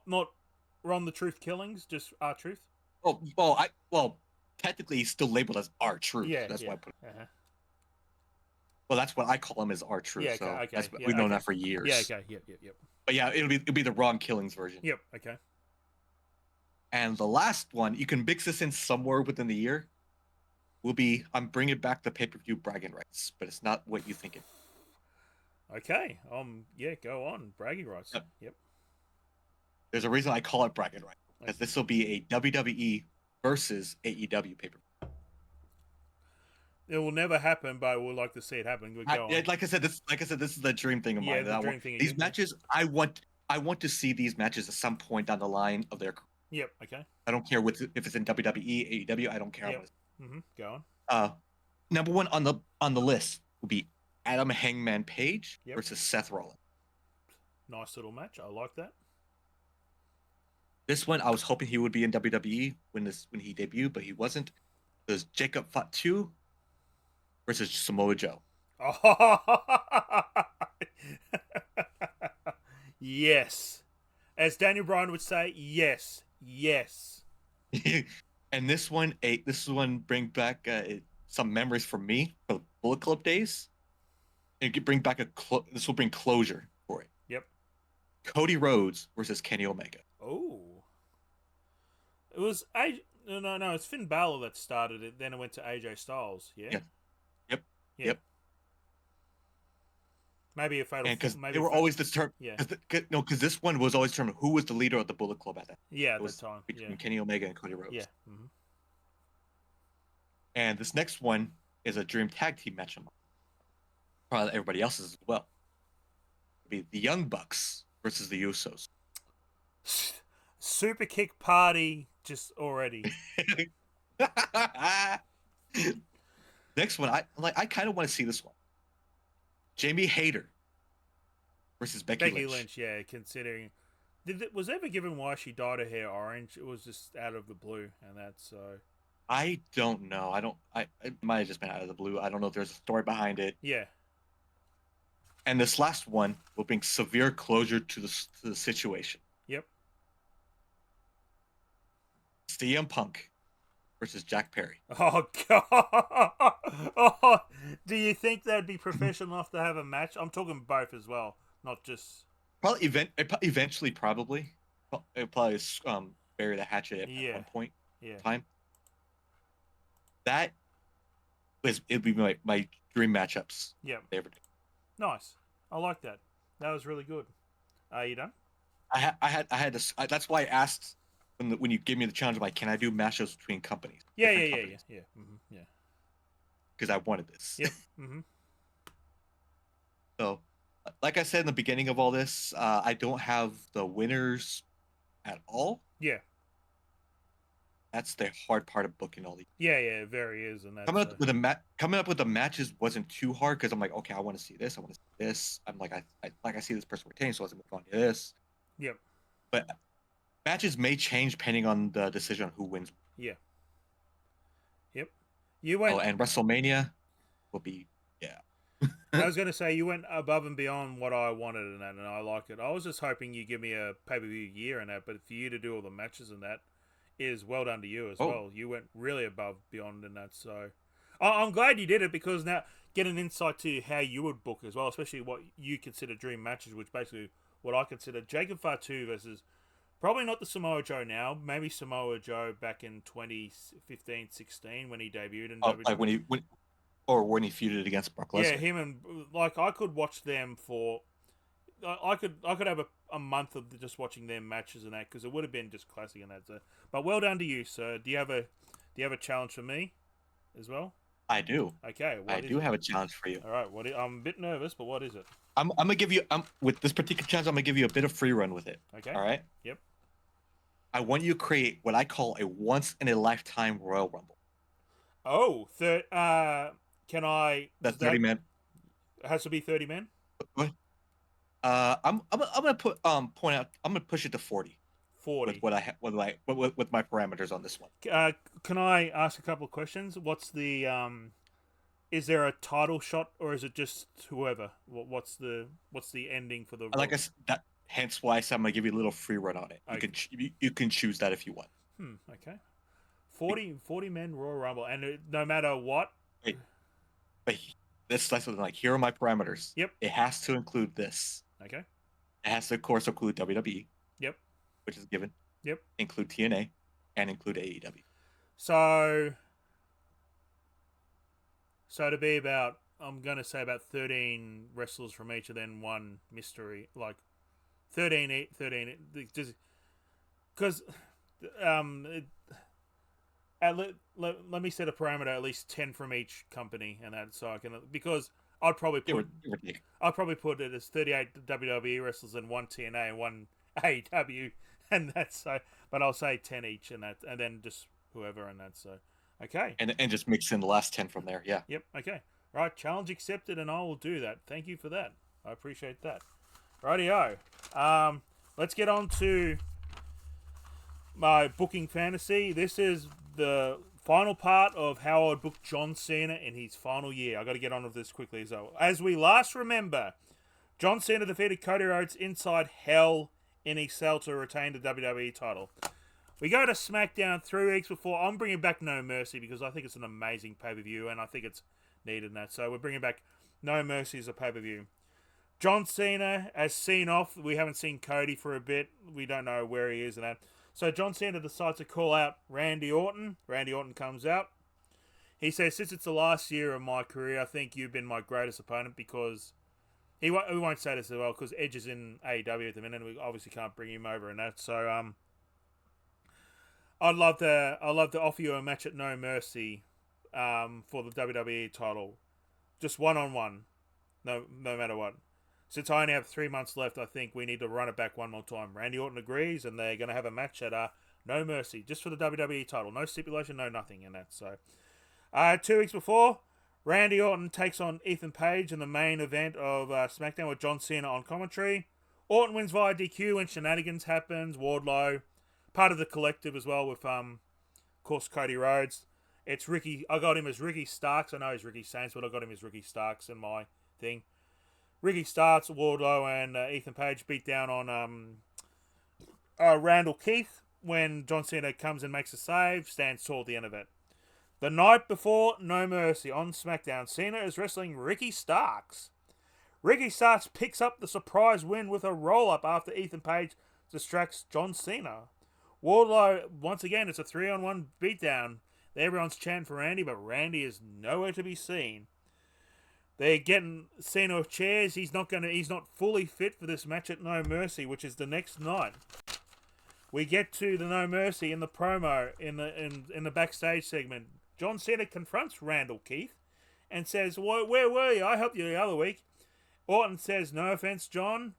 Ron the Truth Killings, just R-Truth. Well, technically he's still labeled as R-Truth. Yeah, that's why I put it. Well, that's what I call them is our truth. Yeah, okay, So okay, yeah, we've known okay. that for years. Yeah, okay, yep. But yeah, it'll be the Ron Killings version. Yep, okay. And the last one, you can mix this in somewhere within the year. Will be I'm bringing back the pay-per-view bragging rights, but it's not what you think it. Okay, yeah, go on. Bragging rights. Yep. There's a reason I call it bragging rights because this will be a WWE versus AEW pay-per-view. It will never happen, but I would like to see it happen. Go on. Like I said, this is the dream thing of Yeah, mine. the dream thing These again. matches, I want to see these matches at some point down the line of their career. Yep. Okay. I don't care if it's in WWE, AEW. I don't care. Yep. Go on. Number one on the list will be Adam Hangman Page versus Seth Rollins. Nice little match. I like that. This one, I was hoping he would be in WWE when he debuted, but he wasn't. There's Jacob Fatu versus Samoa Joe. Yes. As Daniel Bryan would say, yes. And this one bring back some memories for me for the Bullet Club days. And bring back this will bring closure for it. Yep. Cody Rhodes versus Kenny Omega. Oh. It was no, it's Finn Balor that started it. Then it went to AJ Styles. Yeah. Yep. Maybe a fatal. Because they were always determined. Yeah. Because this one was always determined who was the leader of the Bullet Club at that. Yeah, at that time. Between Kenny Omega and Cody Rhodes. Yeah. And this next one is a dream tag team match. Probably everybody else's as well. It'll be the Young Bucks versus the Usos. Super kick party just already. Next one, I kind of want to see this one. Jamie Hayter versus Becky Lynch. Yeah, considering was ever given why she dyed her hair orange? It was just out of the blue, and that's so. I don't know. It might have just been out of the blue. I don't know if there's a story behind it. Yeah. And this last one will bring severe closure to the situation. Yep. CM Punk versus Jack Perry. Oh god! Oh, do you think they'd be professional enough to have a match? I'm talking both as well, not just. Probably eventually, probably. It'll probably bury the hatchet at one point. Yeah. Time. It'd be my dream matchups. Yeah. Favorite. Nice. I like that. That was really good. Are you done? I had this. That's why I asked when you gave me the challenge, like, can I do matchups between companies? Yeah. Because I wanted this. Yep. So, like I said in the beginning of all this, I don't have the winners at all. Yeah. That's the hard part of booking all these. Yeah, it very is, and that's coming up with the matches wasn't too hard because I'm like, okay, I want to see this, I want to see this. I'm like, I see this person retain, so let's move on to this. Yep. But matches may change depending on the decision on who wins. Yeah. Yep. You went. Oh, and WrestleMania will be I was going to say you went above and beyond what I wanted in that, and I like it. I was just hoping you give me a pay-per-view year in that, but for you to do all the matches in that is well done to you as well. You went really above beyond in that, so I'm glad you did it because now get an insight to how you would book as well, especially what you consider dream matches, which basically what I consider Jacob Fatu versus probably not the Samoa Joe now, maybe Samoa Joe back in 2015-16 when he debuted in WWE. Like when he feuded against Brock Lesnar. Yeah, him and like I could watch them for. I could have a month of just watching their matches and that because it would have been just classic and that. So. But well done to you, sir. Do you have a challenge for me, as well? I do. Okay, I do have a challenge for you. All right, I'm a bit nervous, but what is it? I'm gonna give you. With this particular challenge, I'm gonna give you a bit of free run with it. Okay. All right. Yep. I want you to create what I call a once in a lifetime Royal Rumble. Oh, can I? That's 30 men. It has to be 30 men. What? I'm gonna point out. I'm gonna push it to 40. 40. With my parameters on this one. Can I ask a couple of questions? What's the Is there a title shot or is it just whoever? What's the ending for the? Like I said, hence why I said I'm gonna give you a little free run on it. Okay. You can choose that if you want. Okay. 40 men Royal Rumble, and no matter what. But This that's what, like, here are my parameters. Yep. It has to include this. Okay. It has to, of course, include WWE, Yep. which is given. Yep. Include TNA, and include AEW. So to be about, I'm going to say about 13 wrestlers from each, and then one mystery, like 13, because let me set a parameter at least 10 from each company, and that, so I can, because I'd probably put it as 38 WWE wrestlers and one TNA and one AEW, and that's so. But I'll say 10 each, and that, and then just whoever, and that's so. Okay. And just mix in the last 10 from there. Yeah. Yep. Okay. Right. Challenge accepted, and I will do that. Thank you for that. I appreciate that. Rightio. Let's get on to my booking fantasy. This is the final part of how I'd book John Cena in his final year. I got to get on with this quickly as well. As we last remember, John Cena defeated Cody Rhodes inside Hell in a Cell to retain the WWE title. We go to SmackDown 3 weeks before. I'm bringing back No Mercy because I think it's an amazing pay-per-view and I think it's needed in that. So we're bringing back No Mercy as a pay-per-view. John Cena has seen off. We haven't seen Cody for a bit. We don't know where he is and that. So John Cena decides to call out Randy Orton. Randy Orton comes out. He says, since it's the last year of my career, I think you've been my greatest opponent, because we won't say this as well because Edge is in AEW at the minute and we obviously can't bring him over and that. So I'd love to offer you a match at No Mercy for the WWE title. Just one-on-one. No matter what. Since I only have 3 months left, I think we need to run it back one more time. Randy Orton agrees, and they're going to have a match at No Mercy, just for the WWE title. No stipulation, no nothing in that. So, 2 weeks before, Randy Orton takes on Ethan Page in the main event of SmackDown with John Cena on commentary. Orton wins via DQ when shenanigans happens. Wardlow, part of the collective as well with, of course, Cody Rhodes. It's Ricky. I got him as Ricky Starks. I know he's Ricky Saints, but I got him as Ricky Starks in my thing. Ricky Starks, Wardlow, and Ethan Page beat down on Randall Keith when John Cena comes and makes a save, stands tall at the end of it. The night before No Mercy on SmackDown, Cena is wrestling Ricky Starks. Ricky Starks picks up the surprise win with a roll-up after Ethan Page distracts John Cena. Wardlow, once again, it's a 3-on-1 beatdown. Everyone's chanting for Randy, but Randy is nowhere to be seen. They're getting Cena with chairs. He's not fully fit for this match at No Mercy, which is the next night. We get to the No Mercy in the promo in the backstage segment. John Cena confronts Randall Keith and says, "Where were you? I helped you the other week." Orton says, "No offense, John,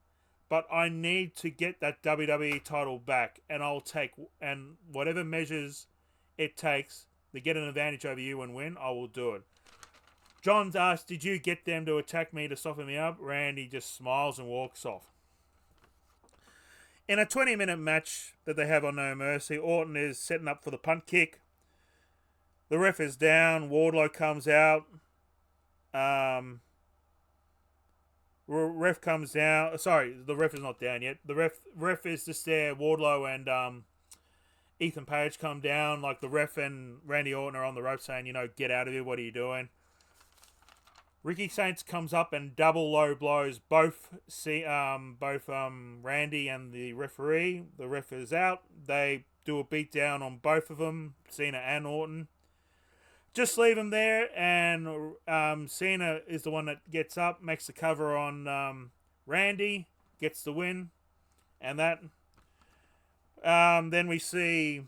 but I need to get that WWE title back, and I'll take whatever measures it takes to get an advantage over you and win. I will do it." John's asked, "Did you get them to attack me to soften me up?" Randy just smiles and walks off. In a 20-minute match that they have on No Mercy, Orton is setting up for the punt kick. The ref is down. Wardlow comes out. Ref comes down. Sorry, the ref is not down yet. The ref is just there. Wardlow and Ethan Page come down. Like, the ref and Randy Orton are on the rope saying, "Get out of here. What are you doing?" Ricky Saints comes up and double low blows both Randy and the referee. The ref is out. They do a beatdown on both of them, Cena and Orton. Just leave them there, and Cena is the one that gets up, makes the cover on Randy, gets the win, and that. Then we see,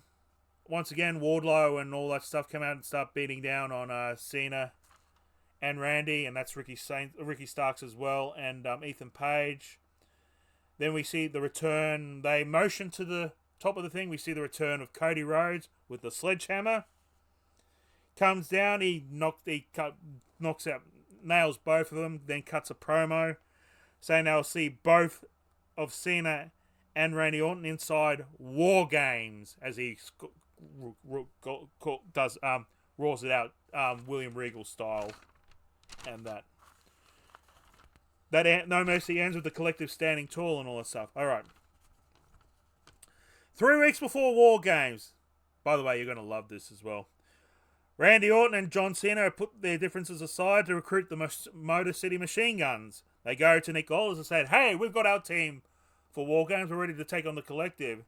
once again, Wardlow and all that stuff come out and start beating down on Cena and Randy, and that's Ricky Starks as well, and Ethan Page. Then we see the return. They motion to the top of the thing. We see the return of Cody Rhodes with the sledgehammer. Comes down. He knocks out, nails both of them. Then cuts a promo saying they'll see both of Cena and Randy Orton inside War Games, as he does roars it out William Regal style. And that No Mercy ends with the collective standing tall and all that stuff. Alright. 3 weeks before War Games. By the way, you're going to love this as well. Randy Orton and John Cena put their differences aside to recruit the Motor City Machine Guns. They go to Nick Aldis and say, hey, we've got our team for War Games. We're ready to take on the Collective.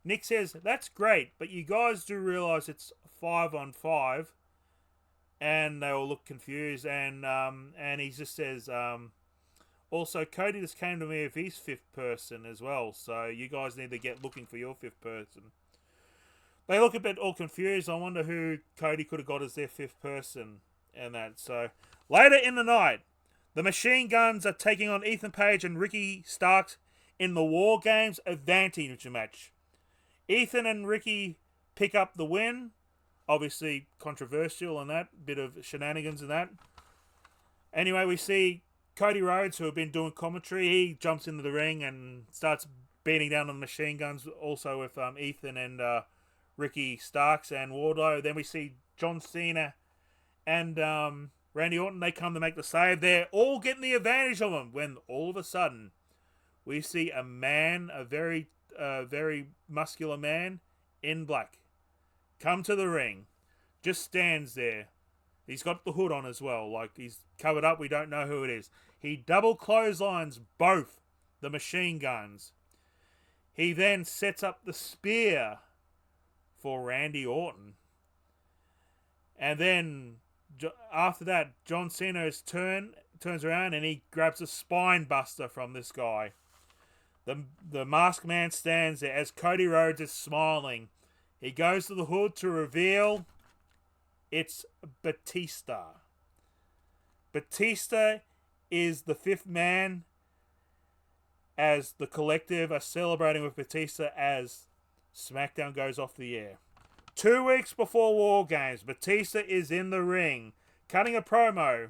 Nick says, that's great, but you guys do realise it's 5-on-5. And they all look confused. And he just says, also, Cody just came to me with his 5th person as well. So you guys need to get looking for your 5th person. They look a bit all confused. I wonder who Cody could have got as their 5th person and that. So later in the night, the Machine Guns are taking on Ethan Page and Ricky Starks in the War Games Advantage match. Ethan and Ricky pick up the win. Obviously controversial and that. Bit of shenanigans and that. Anyway, we see Cody Rhodes, who have been doing commentary. He jumps into the ring and starts beating down on the Machine Guns. Also with Ethan and Ricky Starks and Wardlow. Then we see John Cena and Randy Orton. They come to make the save. They're all getting the advantage of them when all of a sudden we see a man, a very muscular man in black, come to the ring. Just stands there. He's got the hood on as well. Like, he's covered up. We don't know who it is. He double clotheslines both the Machine Guns. He then sets up the spear for Randy Orton. And then after that, John Cena's turns around and he grabs a spine buster from this guy. The masked man stands there as Cody Rhodes is smiling. He goes to the hood to reveal it's Batista. Batista is the 5th man, as the Collective are celebrating with Batista as SmackDown goes off the air. 2 weeks before War Games, Batista is in the ring, cutting a promo,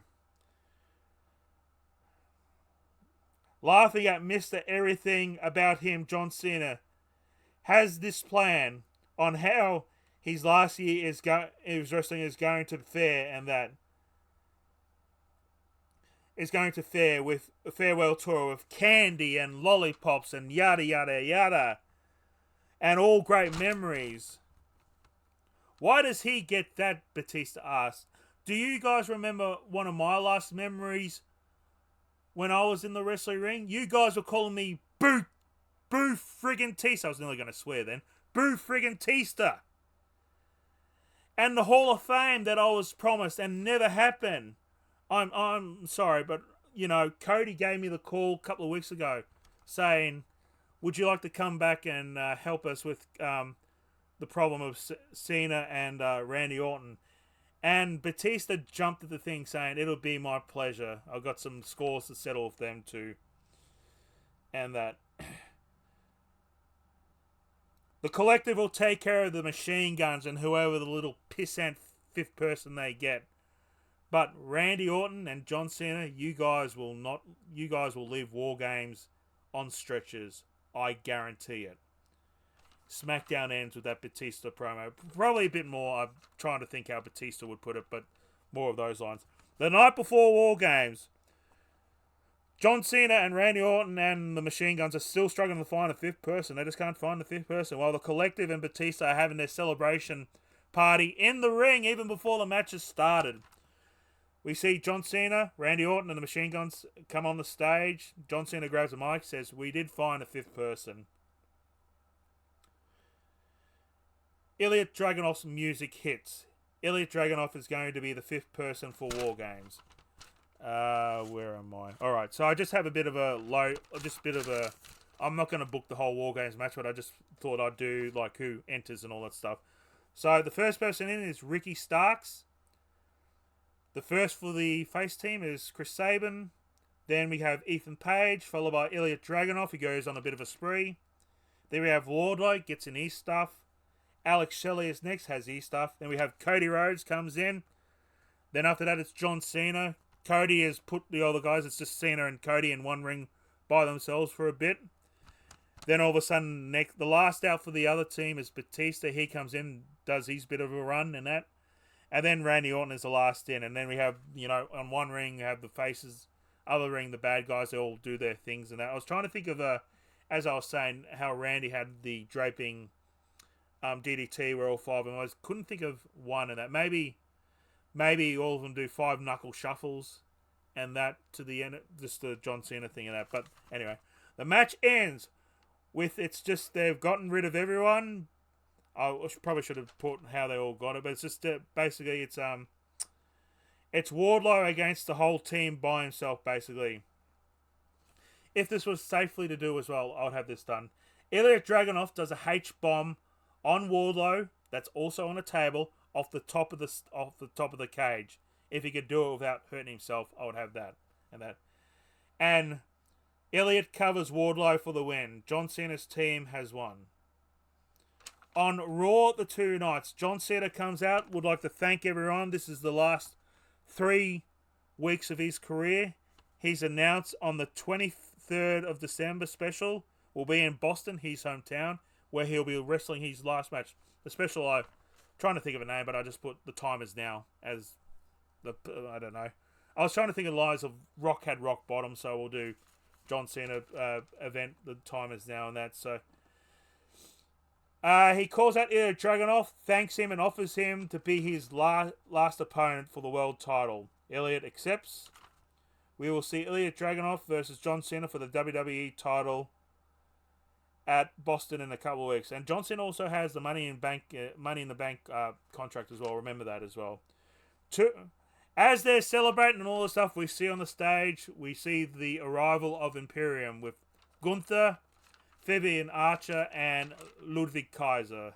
laughing at Mr. Everything about him, John Cena, has this plan on how his last year his wrestling is going to fare, and that is going to fare with a farewell tour with candy and lollipops and yada yada yada, and all great memories. Why does he get that? Batista asked. Do you guys remember one of my last memories when I was in the wrestling ring? You guys were calling me Boo friggin' Tista. I was nearly going to swear then. Boo friggin' Tista. And the Hall of Fame that I was promised and never happened. I'm sorry, but, you know, Cody gave me the call a couple of weeks ago saying, would you like to come back and help us with the problem of Cena and Randy Orton? And Batista jumped at the thing saying, it'll be my pleasure. I've got some scores to settle with them too. And that the Collective will take care of the Machine Guns and whoever the little pissant 5th person they get. But Randy Orton and John Cena, you guys will leave War Games on stretchers. I guarantee it. SmackDown ends with that Batista promo. Probably a bit more. I'm trying to think how Batista would put it, but more of those lines. The night before War Games, John Cena and Randy Orton and the Machine Guns are still struggling to find a 5th person. They just can't find the 5th person. While the Collective and Batista are having their celebration party in the ring even before the match has started. We see John Cena, Randy Orton, and the Machine Guns come on the stage. John Cena grabs a mic, says, we did find a 5th person. Ilya Dragunov's music hits. Ilya Dragunov is going to be the 5th person for War Games. Where am I? Alright, so I just have a bit of a I'm not going to book the whole War Games match, but I just thought I'd do, like, who enters and all that stuff. So, the first person in is Ricky Starks. The first for the face team is Chris Sabin. Then we have Ethan Page, followed by Ilya Dragunov, who goes on a bit of a spree. Then we have Wardlow, gets in his stuff. Alex Shelley is next, has his stuff. Then we have Cody Rhodes comes in. Then after that, it's John Cena. Cody has put the other guys. It's just Cena and Cody in one ring by themselves for a bit. Then all of a sudden, the last out for the other team is Batista. He comes in, does his bit of a run and that. And then Randy Orton is the last in. And then we have, you know, on one ring, we have the faces. Other ring, the bad guys, they all do their things and that. I was trying to think of, as I was saying, how Randy had the draping DDT where all 5 of them. I couldn't think of one in that. Maybe maybe all of them do 5 knuckle shuffles, and that to the end, just the John Cena thing and that. But anyway, the match ends with it's just they've gotten rid of everyone. I probably should have put how they all got it, but it's just basically it's Wardlow against the whole team by himself, basically. If this was safely to do as well, I would have this done. Ilya Dragunov does a H-bomb on Wardlow that's also on a table off the top of the cage. If he could do it without hurting himself, I would have that. And Elliot covers Wardlow for the win. John Cena's team has won. On Raw the 2 nights, John Cena comes out, would like to thank everyone. This is the last 3 weeks of his career. He's announced on the 23rd of December special will be in Boston, his hometown, where he'll be wrestling his last match. The special, I'm trying to think of a name, but I just put The Time Is Now as the, I don't know. I was trying to think of lines of Rock had rock bottom, so we'll do John Cena event, The Time Is Now and that, so... he calls out Ilya Dragunov, thanks him, and offers him to be his last opponent for the world title. Elliot accepts. We will see Ilya Dragunov versus John Cena for the WWE title at Boston in a couple of weeks. And John Cena also has the Money in the Bank contract as well. Remember that as well. As they're celebrating and all the stuff we see on the stage, we see the arrival of Imperium with Gunther, Fabian Archer, and Ludwig Kaiser.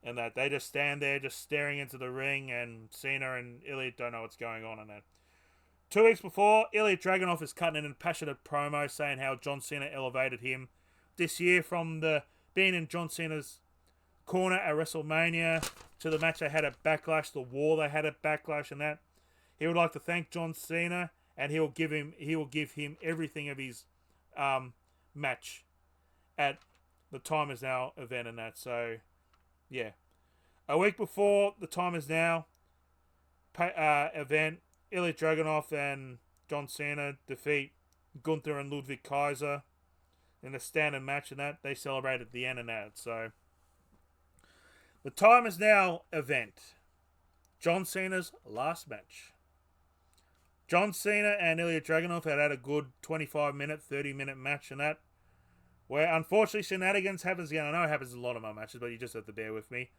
And that they just stand there just staring into the ring, and Cena and Ilya don't know what's going on in that. 2 weeks before, Ilya Dragunov is cutting an impassionate promo saying how John Cena elevated him this year from the being in John Cena's corner at WrestleMania to the match they had at Backlash, the war they had at Backlash, and that. He would like to thank John Cena, and he will give him everything of his match at the Time Is Now event and that. So, yeah. A week before the Time Is Now event, Ilya Dragunov and John Cena defeat Gunther and Ludwig Kaiser in a standard match and that. They celebrate at the end and that. So, the Time Is Now event. John Cena's last match. John Cena and Ilya Dragunov had a good 25-minute, 30-minute match and that. Where, unfortunately, shenanigans happens again. I know it happens in a lot of my matches, but you just have to bear with me.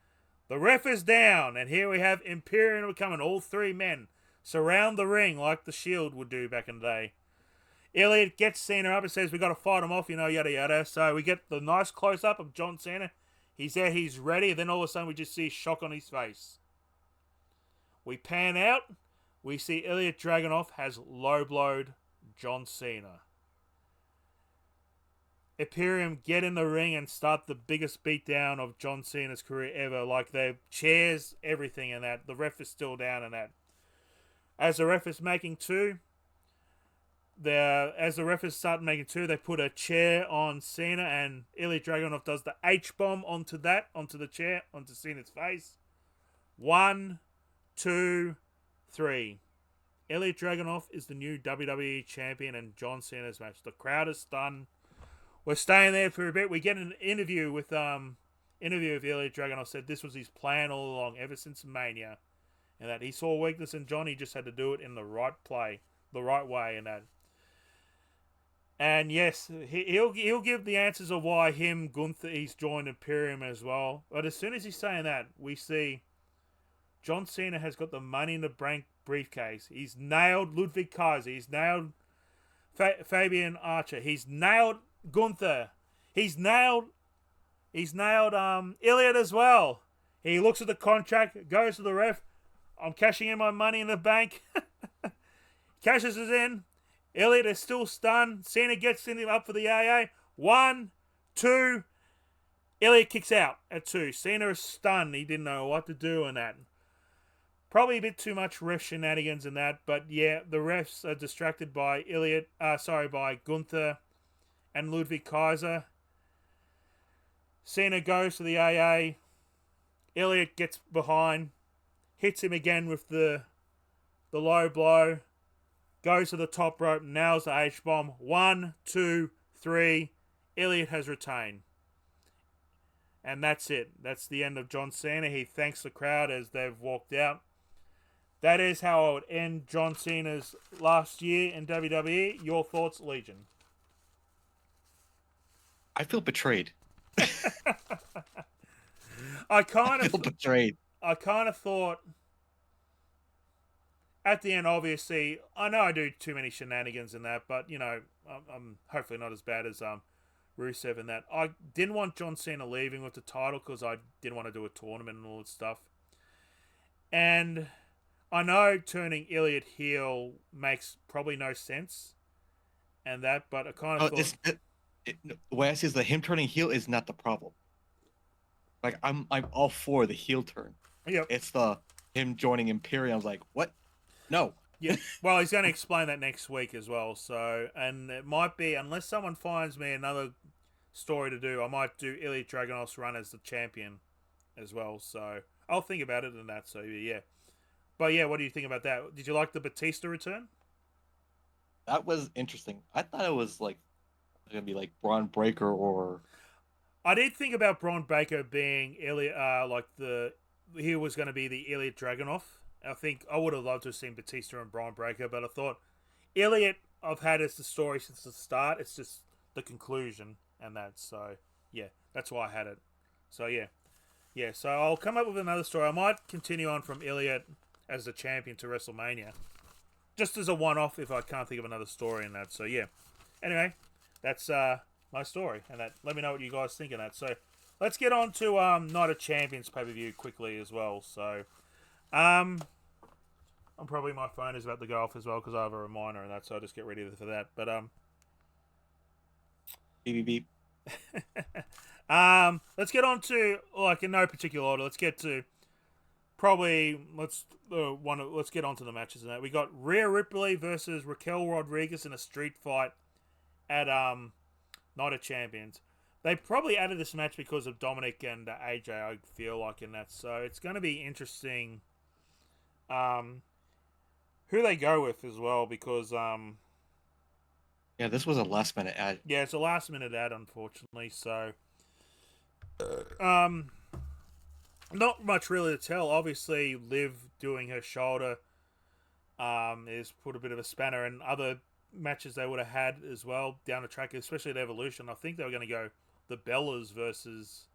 The ref is down, and here we have Imperium coming. All 3 men surround the ring like the Shield would do back in the day. Elliot gets Cena up and says, we got to fight him off, yada yada. So we get the nice close-up of John Cena. He's there, he's ready. And then all of a sudden we just see shock on his face. We pan out. We see Ilya Dragunov has low-blowed John Cena. Imperium get in the ring and start the biggest beatdown of John Cena's career ever. Like, they chairs, everything and that. The ref is still down and that. As the ref is making 2, as the ref is starting making 2, they put a chair on Cena, and Ilya Dragunov does the H-bomb onto the chair, onto Cena's face. 1, 2, 3. Ilya Dragunov is the new WWE champion and John Cena's match. The crowd is stunned. We're staying there for a bit. We get an interview with Ilya Dragunov. Said this was his plan all along, ever since Mania, and that he saw weakness in John. He just had to do it in the right way, and that. And yes, he'll give the answers of why he's joined Imperium as well. But as soon as he's saying that, we see John Cena has got the Money in the Bank briefcase. He's nailed Ludwig Kaiser. He's nailed Fabian Archer. He's nailed Gunther. He's nailed Ilya as well. He looks at the contract, goes to the ref. I'm cashing in my Money in the Bank. Cashes it in. Elliot is still stunned. Cena gets him up for the AA. 1, 2. Elliot kicks out at 2. Cena is stunned. He didn't know what to do in that. Probably a bit too much ref shenanigans in that, but yeah, the refs are distracted by by Gunther and Ludwig Kaiser. Cena goes to the AA. Elliot gets behind, hits him again with the low blow, goes to the top rope, nails the H-bomb. 1, 2, 3. Elliot has retained. And that's it. That's the end of John Cena. He thanks the crowd as they've walked out. That is how I would end John Cena's last year in WWE. Your thoughts, Legion? I feel betrayed. I I kind feel of, betrayed. I kind of thought at the end, obviously, I know I do too many shenanigans in that, but you know, I'm hopefully not as bad as Rusev in that. I didn't want John Cena leaving with the title because I didn't want to do a tournament and all that stuff. And I know turning Elliot heel makes probably no sense and that, but I kind of Oh, thought, the way I see is that him turning heel is not the problem. Like I'm all for the heel turn. yep, It's the him joining Imperium. I was like, what? No. yep. Well, he's going to explain that next week as well. So, and it might be, unless someone finds me another story to do, I might do Ilya Dragunov's run as the champion as well. So, I'll think about it and that. So, yeah. But yeah, what do you think about that? Did you like the Batista return? That was interesting. I thought it was like gonna be like Braun Breaker or I did think about Braun Baker being Elliot, he was going to be the Elliot Dragunov. I think I would have loved to have seen Batista and Braun Breaker, but I thought Elliot I've had as the story since the start. It's just the conclusion and that. So yeah, that's why I had it. So yeah, yeah. So I'll come up with another story. I might continue on from Elliot as the champion to WrestleMania, just as a one-off if I can't think of another story in that. So yeah. Anyway, that's my story, and that. Let me know what you guys think of that. So let's get on to Night of Champions pay-per-view quickly as well. So I'm probably my phone is about to go off as well because I have a reminder and that. So I'll just get ready for that. But beep beep. let's get on to like in no particular order. Let's get to probably let's get on to the matches and that. We got Rhea Ripley versus Raquel Rodriguez in a street fight at Night of Champions. They probably added this match because of Dominic and AJ. I feel like in that, so it's going to be interesting. Who they go with as well because Yeah, this was a last minute ad. yeah, it's a last minute ad unfortunately. So um, not much really to tell. Obviously, Liv doing her shoulder is put a bit of a spanner in other matches they would have had as well down the track, especially at Evolution. I think they were going to go the Bellas versus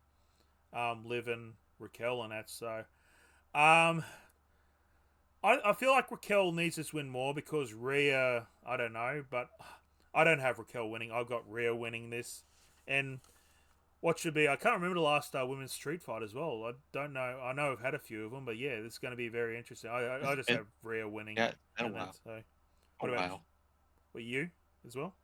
Liv and Raquel and that. So I feel like Raquel needs this win more because Rhea, I don't know, but I don't have Raquel winning. I've got Rhea winning this. And what should be, I can't remember the last women's street fight as well. I don't know. I know I've had a few of them, but yeah, this is going to be very interesting. I just have Rhea winning. Yeah, and a while. So, What about you as well?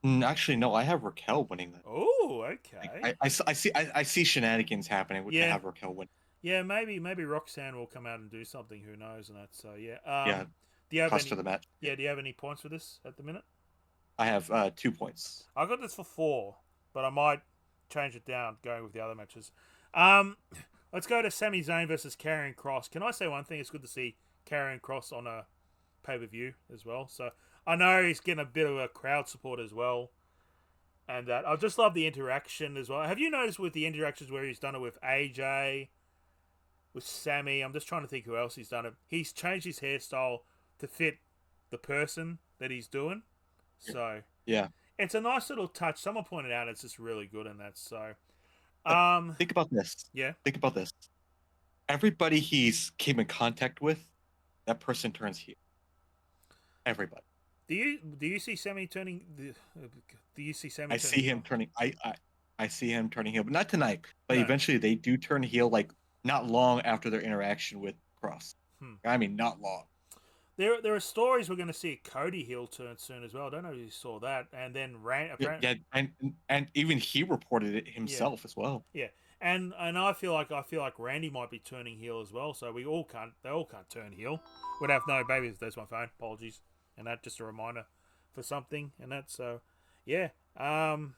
Actually, no, I have Raquel winning that. Oh, okay. I see shenanigans happening with to have Raquel win. Yeah, maybe Roxanne will come out and do something. Who knows? And that. So yeah. Yeah. Do you have Trust for the match. Yeah. Do you have any points for this at the minute? I have 2 points. I got this for 4, but I might change it down going with the other matches. Let's go to Sami Zayn versus Karrion Kross. Can I say one thing? It's good to see Karrion Kross on a pay-per-view as well. So I know he's getting a bit of a crowd support as well. And that I just love the interaction as well. Have you noticed with the interactions where he's done it with AJ, with Sammy? I'm just trying to think who else he's done it. He's changed his hairstyle to fit the person that he's doing. So yeah, it's a nice little touch. Someone pointed out it's just really good in that. So think about this. Yeah. Think about this. Everybody he's came in contact with, that person turns heel. Everybody. Do you see Sammy turning? Do you see Sammy? I see him turning. I see him turning heel, but not tonight. But No. eventually, they do turn heel. Like not long after their interaction with Cross. I mean, not long. There are stories we're going to see a Cody heel turn soon as well. I don't know if you saw that. And then Yeah, and even he reported it himself as well. Yeah, and I feel like Randy might be turning heel as well. So they all can't turn heel. Would have no babies. There's my phone. Apologies. And that just a reminder for something and that. So yeah. Oh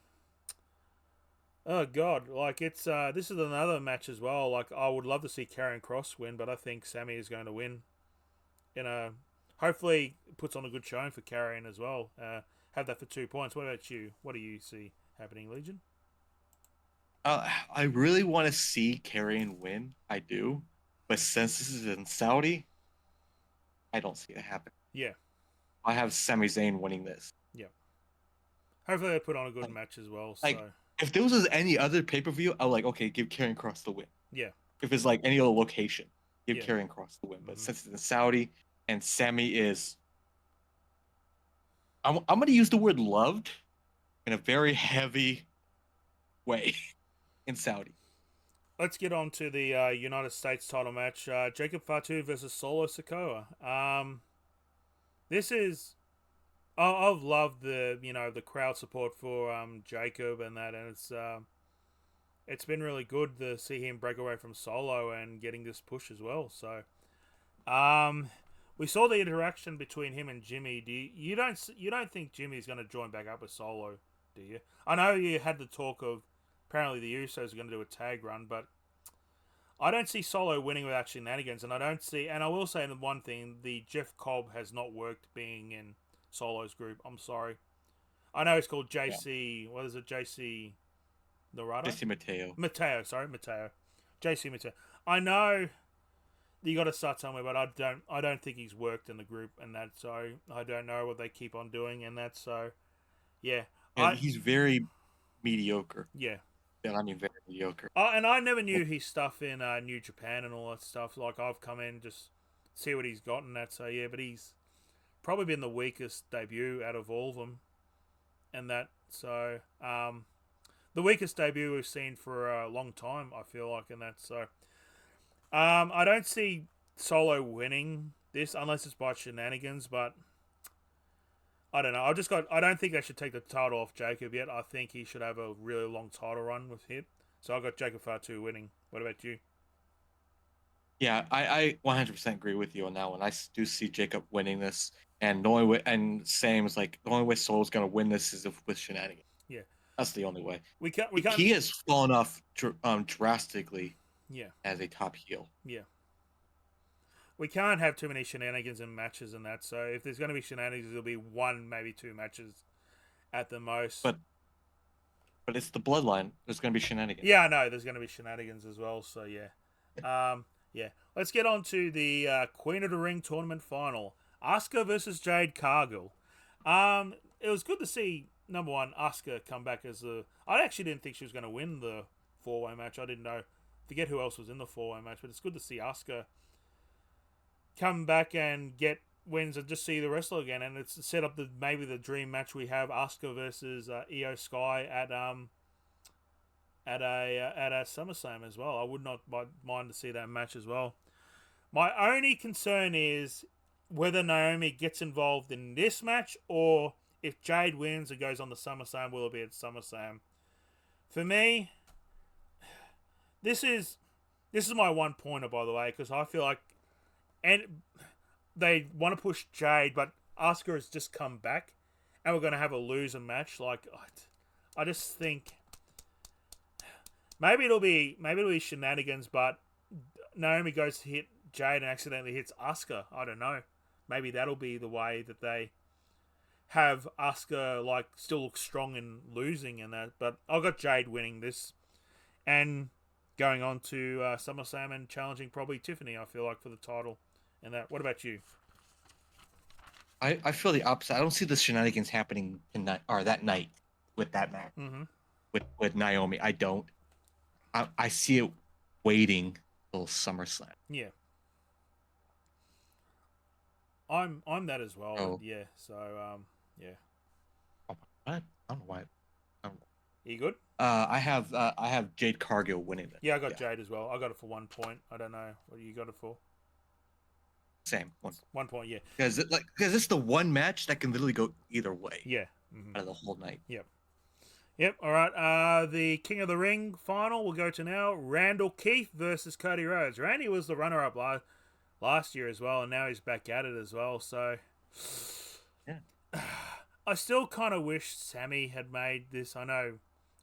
god, like it's this is another match as well. Like I would love to see Karrion Kross win, but I think Sammy is going to win. Hopefully puts on a good showing for Karrion as well. Have that for 2 points. What about you? What do you see happening, Legion? I really want to see Karrion win. I do, But since this is in Saudi, I don't see it happen. Yeah, I have Sami Zayn winning this. yeah. Hopefully they put on a good Like, match as well. like So if this was any other pay-per-view, I would like, okay, give Karrion Cross the win. yeah, If it's like any other location, give yeah. Karrion Cross the win. But Hmm. since it's in Saudi and Sammy is, I'm gonna use the word loved in a very heavy way in Saudi. Let's get on to the United States title match. Jacob Fatu versus Solo Sikoa. This is I've loved the crowd support for Jacob and that, and it's been really good to see him break away from Solo and getting this push as well. So we saw the interaction between him and Jimmy. You don't think Jimmy's going to join back up with Solo, do you? I know you had the talk of apparently the Usos are going to do a tag run, but I don't see Solo winning without shenanigans, and I will say one thing: the Jeff Cobb has not worked being in Solo's group. I'm sorry. I know it's called Yeah. JC. What is it? JC Narada? Jesse Mateo. Mateo. Sorry, Mateo. JC Mateo. I know you got to start somewhere, but I don't think he's worked in the group and that. So I don't know what they keep on doing and that. So yeah, And he's very mediocre. yeah. And I mean very mediocre. And I never knew his stuff in New Japan and all that stuff. Like I've come in just see what he's got and that. So yeah, but he's probably been the weakest debut out of all of them, and that. So the weakest debut we've seen for a long time. I feel like, and that. So I don't see Solo winning this unless it's by shenanigans, but. I don't know. I don't think they should take the title off Jacob yet. I think he should have a really long title run with him. So I got Jacob Fatu winning. What about you? Yeah, I 100% agree with you on that one. I do see Jacob winning this, and the only way, and same as like the only way Solo's gonna win this is if with shenanigans. Yeah, That's the only way. we can't. He has fallen off drastically Yeah, as a top heel. yeah. We can't have too many shenanigans in matches and that. So if there's going to be shenanigans, it'll be one, maybe two matches at the most. But it's the bloodline. There's gonna be shenanigans. Yeah, I know there's going to be shenanigans as well. So yeah, yeah. Let's get on to the Queen of the Ring tournament final: Asuka versus Jade Cargill. It was good to see number one Asuka come back as the. I actually didn't think she was going to win the 4-way match. I didn't know. Forget who else was in the 4-way match, but it's good to see Asuka come back and get wins and just see the wrestler again, and it's set up maybe the dream match we have: Asuka versus Io Sky at a SummerSlam as well. I would not mind to see that match as well. My only concern is whether Naomi gets involved in this match or if Jade wins and goes on the SummerSlam, will it be at SummerSlam? For me, this is my one pointer, by the way, because I feel like and they want to push Jade, but Asuka has just come back, and we're going to have a loser match. Like, I just think maybe it'll be shenanigans, but Naomi goes to hit Jade and accidentally hits Asuka. I don't know. Maybe that'll be the way that they have Asuka like still look strong and losing and that. But I got Jade winning this and going on to SummerSlam and challenging probably Tiffany. I feel like for the title. And that. What about you? I feel the opposite. I don't see the shenanigans happening tonight or that night with that match with Naomi. I don't. I see it waiting till SummerSlam. Yeah, I'm that as well. Oh. Yeah. So yeah. Oh, what? I don't know why. You good? I have Jade Cargill winning it. Yeah, I got Jade as well. I got it for 1 point. I don't know what you got it for. Same one. 1 point, yeah. Because it's the one match that can literally go either way. Yeah. Out of the whole night. Yep. All right. The King of the Ring final we'll go to now. Randall Keith versus Cody Rhodes. Randy was the runner-up last year as well, and now he's back at it as well. So, yeah. I still kind of wish Sammy had made this. I know,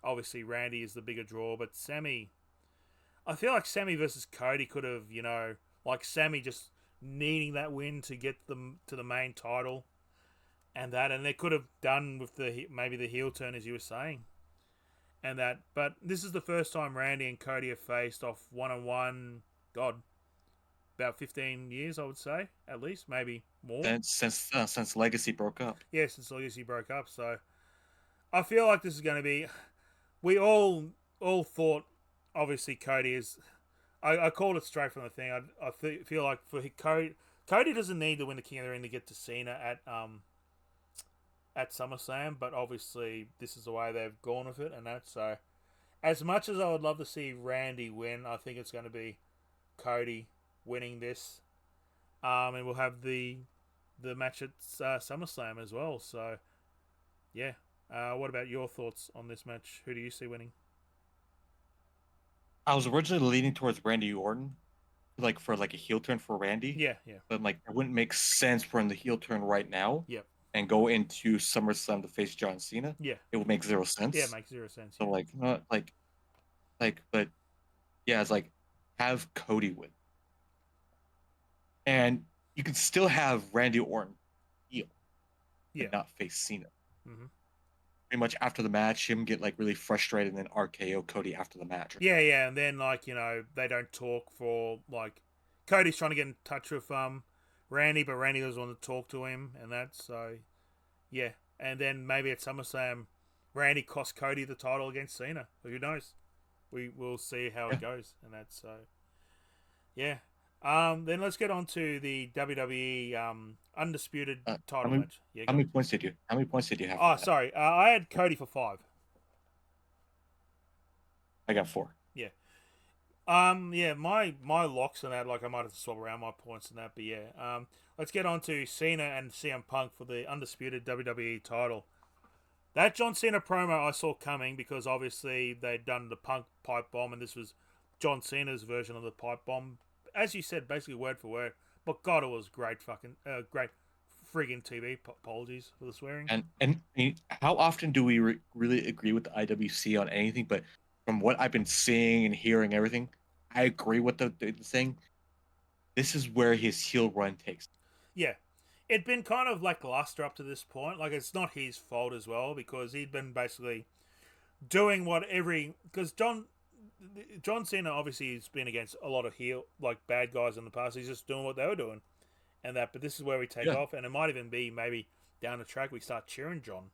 obviously, Randy is the bigger draw, but Sammy. I feel like Sammy versus Cody could have, like Sammy just needing that win to get them to the main title, and they could have done with maybe the heel turn as you were saying, and that. But this is the first time Randy and Cody have faced off one-on-one. God, about 15 years, I would say, at least, maybe more. Since Legacy broke up. Yeah, since Legacy broke up. So I feel like this is going to be. We all thought, obviously, Cody is. I called it straight from the thing. Feel like for Cody doesn't need to win the King of the Ring to get to Cena at SummerSlam, but obviously this is the way they've gone with it, and that's so. As much as I would love to see Randy win, I think it's going to be Cody winning this, and we'll have the match at SummerSlam as well. So, yeah. What about your thoughts on this match? Who do you see winning? I was originally leaning towards Randy Orton, like for like a heel turn for Randy. Yeah, yeah, But like it wouldn't make sense for him the heel turn right now yep, and go into SummerSlam to face John Cena. yeah, It would make zero yeah. It sense. makes zero sense. So Yeah, like not but yeah, it's like have Cody win. And you can still have Randy Orton heel yeah. and not face Cena. Mm-hmm. Pretty much after the match, him get like really frustrated and then RKO Cody after the match. Yeah, yeah, and then like they don't talk for like Cody's trying to get in touch with Randy, but Randy doesn't want to talk to him, and that's so yeah, and then maybe at SummerSlam, Randy cost Cody the title against Cena. Who knows? We will see how it goes, and that's so yeah. Then let's get on to the WWE undisputed title match. Yeah, how many points did you? How many points did you have? Oh, sorry. I had Cody for 5. I got 4. Yeah. Yeah, my locks and that, like I might have to swap around my points and that, but yeah. Let's get on to Cena and CM Punk for the undisputed WWE title. That John Cena promo I saw coming because obviously they'd done the Punk pipe bomb and this was John Cena's version of the pipe bomb. As you said, basically word for word. But God, it was great great friggin' TV. Apologies for the swearing. And how often do we really agree with the IWC on anything? But from what I've been seeing and hearing everything, I agree with the thing. This is where his heel run takes. Yeah. It'd been kind of lackluster up to this point. Like, it's not his fault as well because he'd been basically doing what because John Cena obviously has been against a lot of bad guys in the past. He's just doing what they were doing, and that. But this is where we take off, and it might even be maybe down the track we start cheering John,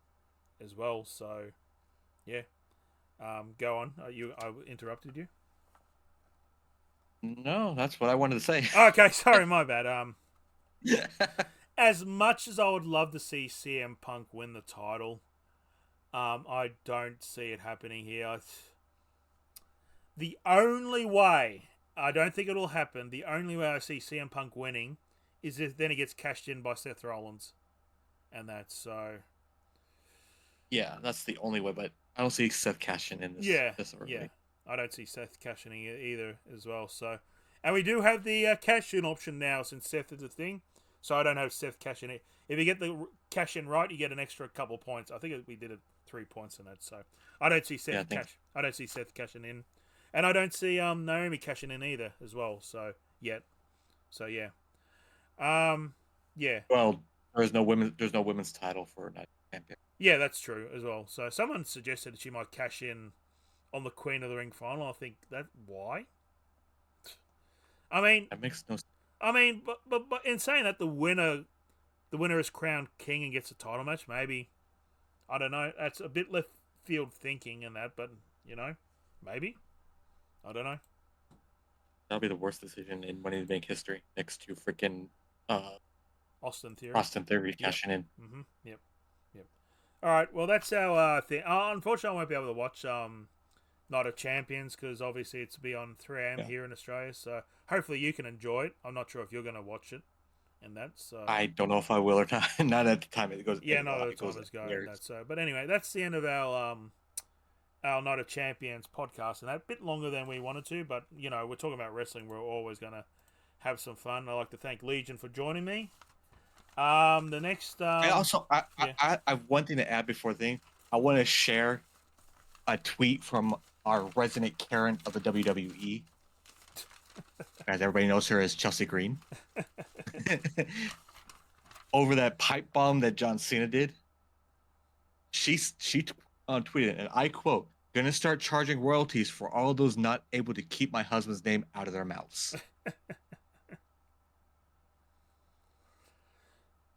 as well. So, yeah, go on. I interrupted you. No, that's what I wanted to say. Okay, sorry, my bad. As much as I would love to see CM Punk win the title, I don't see it happening here. The only way, I don't think it'll happen, the only way I see CM Punk winning is if then he gets cashed in by Seth Rollins. And that's so... Yeah, that's the only way, but I don't see Seth cashing in this early. Yeah. I don't see Seth cashing in either as well. So, and we do have the cash-in option now since Seth is a thing. So I don't have Seth cashing it. If you get the cash-in right, you get an extra couple points. I think we did 3 points in that. So I don't see Seth I don't see Seth cashing in. And I don't see Naomi cashing in either as well. So yet. So yeah. Yeah. Well, there's no women's title for Night Champion. Yeah, that's true as well. So someone suggested she might cash in on the Queen of the Ring final. I think that why? I mean, that makes no sense. I mean, but in saying that, the winner is crowned king and gets a title match. Maybe, I don't know. That's a bit left field thinking in that, but maybe. I don't know. That'll be the worst decision in Money in the Bank history, next to freaking Austin Theory. Cashing in. Mm-hmm. Yep. All right. Well, that's our thing. Unfortunately, I won't be able to watch Night of Champions because obviously it's be on 3 a.m. here in Australia. So hopefully you can enjoy it. I'm not sure if you're going to watch it, and that's. I don't know if I will or not. Not at the time it goes. Yeah, not at the time it's going. That's so. But anyway, that's the end of our Night of Champions podcast, and that a bit longer than we wanted to. But we're talking about wrestling. We're always going to have some fun. I'd like to thank Legion for joining me. The next. I have one thing to add before I want to share a tweet from our resident Karen of the WWE. As everybody knows her as Chelsea Green. Over that pipe bomb that John Cena did. She tweeted, and I quote, "Gonna start charging royalties for all those not able to keep my husband's name out of their mouths."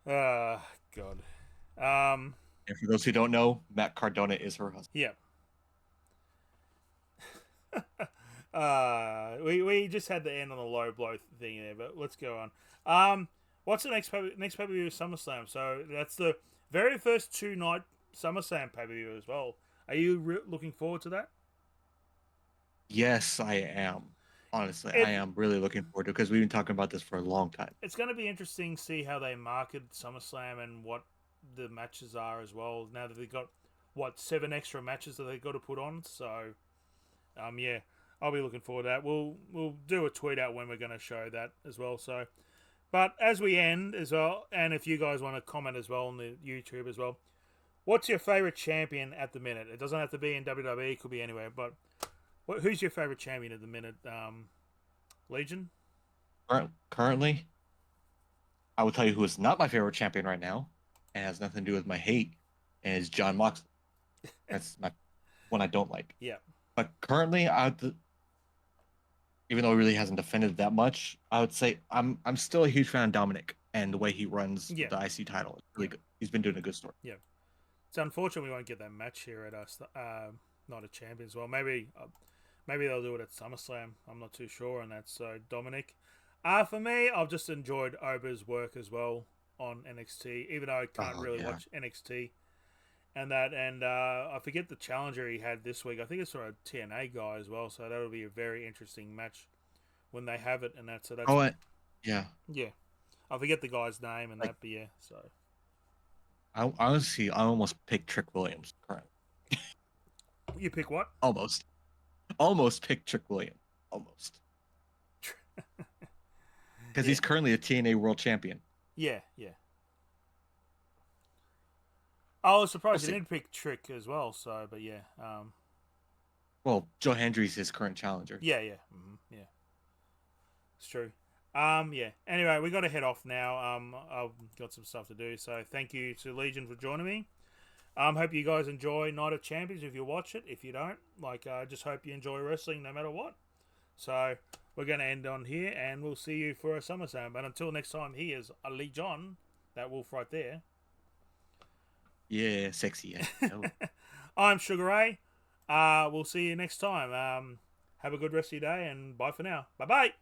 God. Um, And for those who don't know, Matt Cardona is her husband. yeah. We just had the end on a low blow thing there, but let's go on. What's the next next pay per view? SummerSlam. So that's the very first 2 night SummerSlam pay per view as well. Are you looking forward to that? Yes, I am. Honestly, I It am really looking forward to it because we've been talking about this for a long time. it's going to be interesting to see how they market SummerSlam and what the matches are as well. Now that they've got what 7 extra matches that they got to put on, so yeah, I'll be looking forward to that. We'll do a tweet out when we're going to show that as well. So, but as we end as well, and if you guys want to comment as well on the YouTube as well, what's your favorite champion at the minute? It doesn't have to be in WWE; it could be anywhere. But who's your favorite champion at the minute? Legion. Currently, I will tell you who is not my favorite champion right now, and has nothing to do with my hate, and is John Moxley. That's my one I don't like. Yeah. But currently, even though he really hasn't defended that much, I would say I'm still a huge fan of Dominic and the way he runs Yeah. the IC title. It's really good. He's been doing a good story. Yeah. It's unfortunate we won't get that match here at us. Not a champion as well. Maybe they'll do it at SummerSlam. I'm not too sure on that. So Dominic, for me, I've just enjoyed Ober's work as well on NXT, even though I can't really watch NXT and that. And I forget the challenger he had this week. I think it's for a TNA guy as well. So that'll be a very interesting match when they have it and that. So that's yeah. Yeah, I forget the guy's name and that. But yeah, so I honestly I almost picked Trick Williams currently. you pick what? Almost picked Trick Williams. Almost. Because he's currently a TNA World Champion. Yeah. I was surprised you didn't pick Trick as well. So, but yeah. Well, Joe Hendry's his current challenger. Yeah. Yeah. It's true. Yeah. Anyway, we got to head off now. I've got some stuff to do. So thank you to Legion for joining me. Hope you guys enjoy Night of Champions if you watch it. If you don't, just hope you enjoy wrestling no matter what. So we're going to end on here, and we'll see you for a SummerSlam. But until next time, here's a Legion, that wolf right there. Yeah, sexy. Yeah. I'm Sugar Ray. We'll see you next time. Have a good rest of your day, and bye for now. Bye-bye.